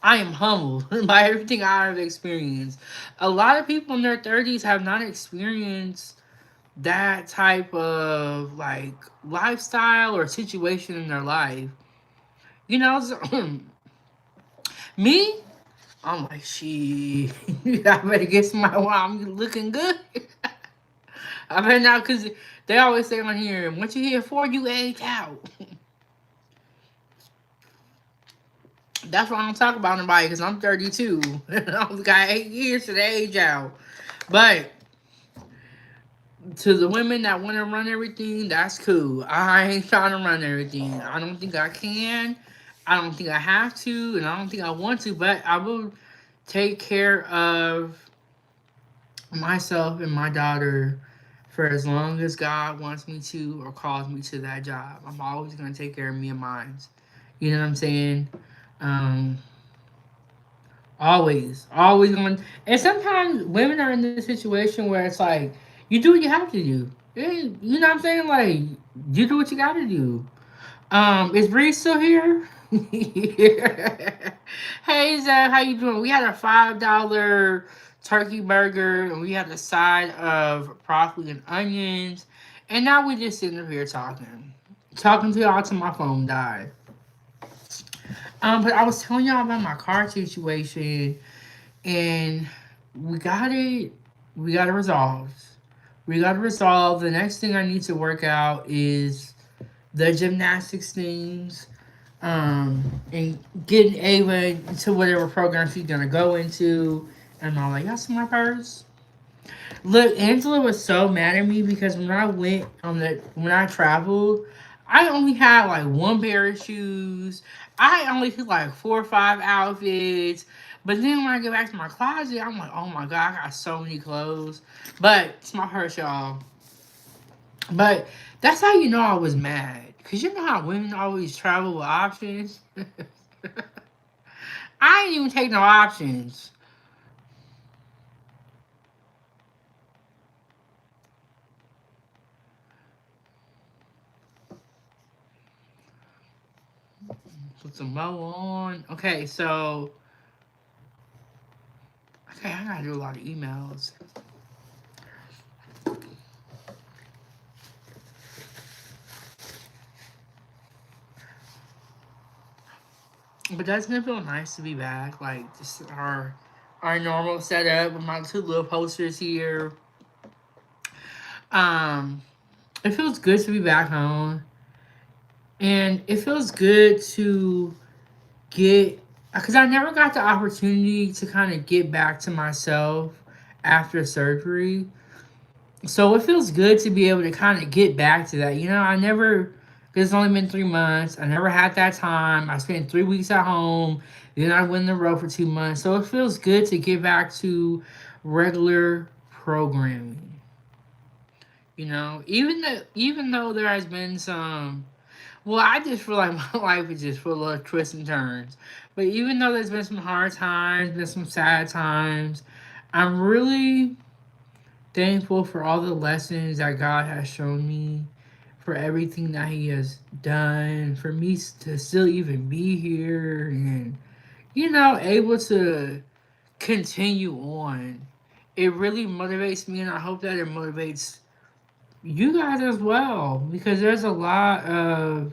I am humbled by everything I've experienced. A lot of people in their 30s have not experienced that type of like lifestyle or situation in their life. You know, me, I'm like, she. I better get somebody while I'm looking good. I better not, because they always say on here, what you here for, you age out. That's why I don't talk about nobody, because I'm 32. I've got 8 years to the age out. But to the women that want to run everything, that's cool. I ain't trying to run everything. I don't think I can. I don't think I have to, and I don't think I want to, but I will take care of myself and my daughter for as long as God wants me to or calls me to that job. I'm always gonna take care of me and mine. You know what I'm saying? Um, always going. And sometimes women are in this situation where it's like you do what you have to do. You know what I'm saying? Like you do what you got to do. Is Bree still here? Hey Zach, how you doing? We had a $5 turkey burger and we had a side of broccoli and onions, and now we just sitting up here talking to y'all till my phone died. But I was telling y'all about my car situation, and we got it. We got it resolved. We got it resolved. The next thing I need to work out is the gymnastics things, and getting Ava to whatever program she's gonna go into. And I'm like, y'all see my purse? Look, Angela was so mad at me because when I traveled, I only had like one pair of shoes. I only took like 4 or 5 outfits. But then when I get back to my closet, I'm like, oh my god, I got so many clothes. But it's my purse, y'all. But that's how you know I was mad. Cause you know how women always travel with options. I ain't even take no options. Put some bow on. Okay, I gotta do a lot of emails. But that's gonna feel nice to be back. Like just our normal setup with my two little posters here. Um, it feels good to be back home, and it feels good to get because I never got the opportunity to kind of get back to myself after surgery. So it feels good to be able to kind of get back to that. You know, I never, because it's only been 3 months. I never had that time. I spent 3 weeks at home. Then I went on the road for 2 months. So it feels good to get back to regular programming. You know, even though there has been some, well, I just feel like my life is just full of twists and turns. But even though there's been some hard times, been some sad times, I'm really thankful for all the lessons that God has shown me, for everything that He has done, for me to still even be here, and able to continue on. It really motivates me, and I hope that it motivates you guys as well, because there's a lot of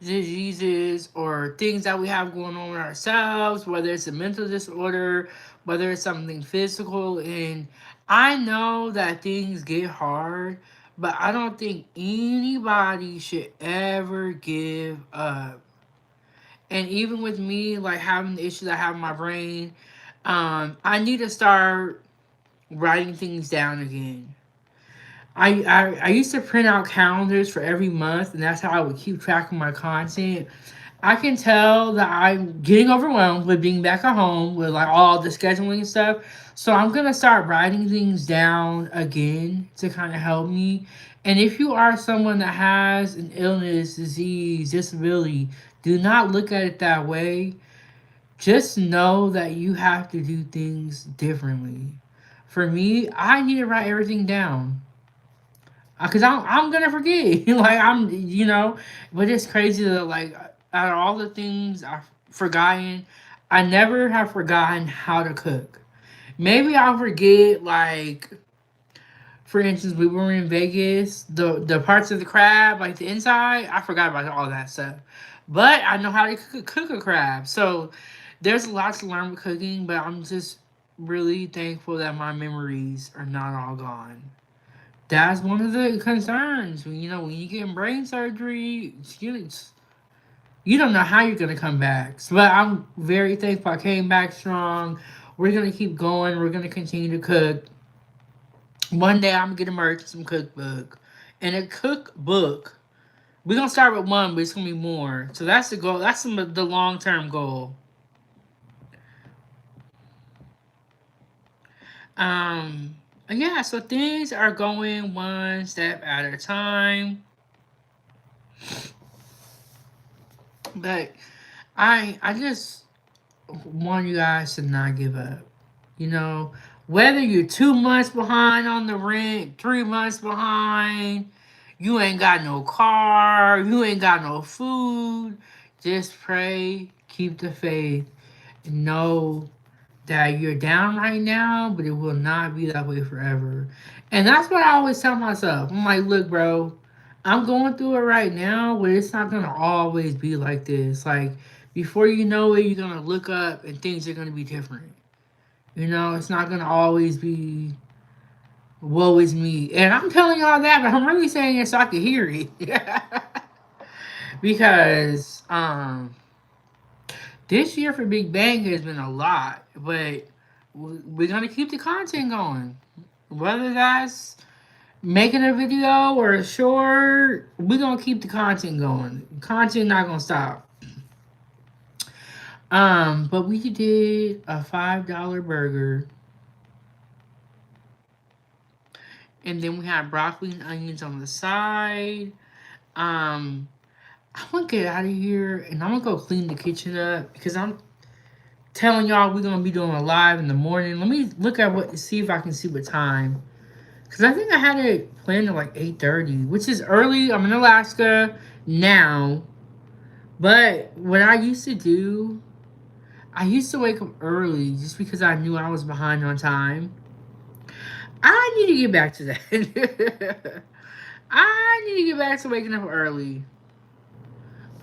diseases or things that we have going on with ourselves, whether it's a mental disorder, whether it's something physical. And I know that things get hard, but I don't think anybody should ever give up. And even with me, like having the issues I have in my brain, I need to start writing things down again. I used to print out calendars for every month, and that's how I would keep track of my content. I can tell that I'm getting overwhelmed with being back at home with like all the scheduling and stuff. So I'm gonna start writing things down again to kind of help me. And if you are someone that has an illness, disease, disability, do not look at it that way. Just know that you have to do things differently. For me, I need to write everything down because I'm gonna forget. Like but it's crazy that like out of all the things I've forgotten, I never have forgotten how to cook. Maybe I'll forget like, for instance, we were in Vegas, the parts of the crab, like the inside, I forgot about all that stuff. But I know how to cook a crab. So there's a lot to learn with cooking, but I'm just really thankful that my memories are not all gone. That's one of the concerns. When you get brain surgery, you don't know how you're gonna come back. So, but I'm very thankful I came back strong. We're gonna keep going. We're gonna continue to cook. One day I'm gonna merge some cookbook. And a cookbook. We're gonna start with one, but it's gonna be more. So that's the goal. That's the long term goal. Um, yeah. So things are going one step at a time. But I just want you guys to not give up. You know, whether you're 2 months behind on the rent, 3 months behind, you ain't got no car, you ain't got no food, just pray, keep the faith, and know that you're down right now, but it will not be that way forever. And that's what I always tell myself. I'm like, look, bro, I'm going through it right now, but it's not gonna always be like this. Like, before you know it, you're gonna look up and things are gonna be different. It's not gonna always be woe is me. And I'm telling y'all that, but I'm really saying it so I can hear it. Because this year for Big Bang has been a lot, but we're gonna keep the content going. Whether that's making a video or a short, we're gonna keep the content going. Content not gonna stop. But we did a $5 burger, and then we had broccoli and onions on the side. Um, I'm gonna get out of here and I'm gonna go clean the kitchen up because I'm telling y'all we're gonna be doing a live in the morning. Let me look at see if I can see what time. Cause I think I had it planned at like 8:30, which is early. I'm in Alaska now, but what I used to do, I used to wake up early just because I knew I was behind on time. I need to get back to that. I need to get back to waking up early.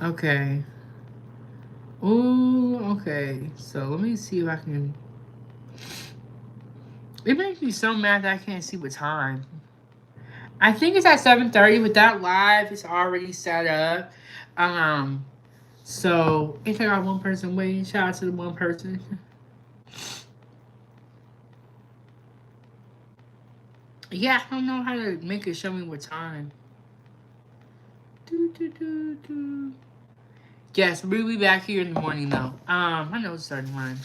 Okay. Ooh, okay. So let me see if I can. It makes me so mad that I can't see what time. I think it's at 7:30, but that live is already set up. Um, so if I got one person waiting, shout out to the one person. Yeah, I don't know how to make it show me what time. Do, do, do, do. Yes, we'll be back here in the morning though. I know it's starting to run.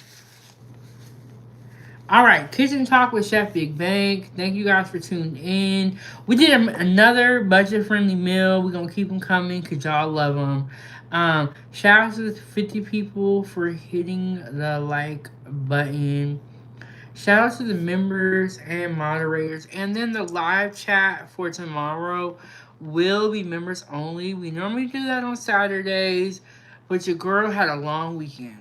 All right, Kitchen Talk with Chef Big Bang. Thank you guys for tuning in. We did another budget-friendly meal. We're gonna keep them coming because y'all love them. Shout out to the 50 people for hitting the like button. Shout out to the members and moderators. And then the live chat for tomorrow will be members only. We normally do that on Saturdays, but your girl had a long weekend.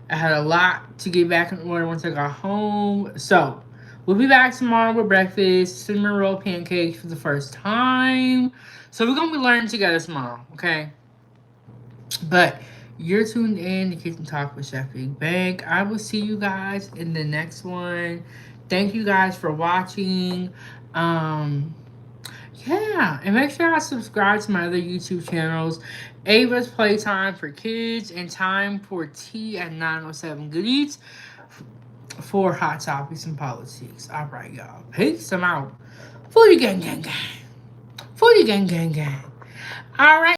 I had a lot to get back in order once I got home. So, we'll be back tomorrow with breakfast, cinnamon roll pancakes for the first time. So, we're going to be learning together tomorrow, okay? But you're tuned in to Kitchen Talk with Chef Big Bang. I will see you guys in the next one. Thank you guys for watching. Yeah, and make sure I subscribe to my other YouTube channels, Ava's Playtime for Kids and Time for Tea at 907 Goodies for Hot Topics and Politics. All right, y'all. Peace. I'm out. Foodie gang gang gang. Foodie gang gang gang. All right.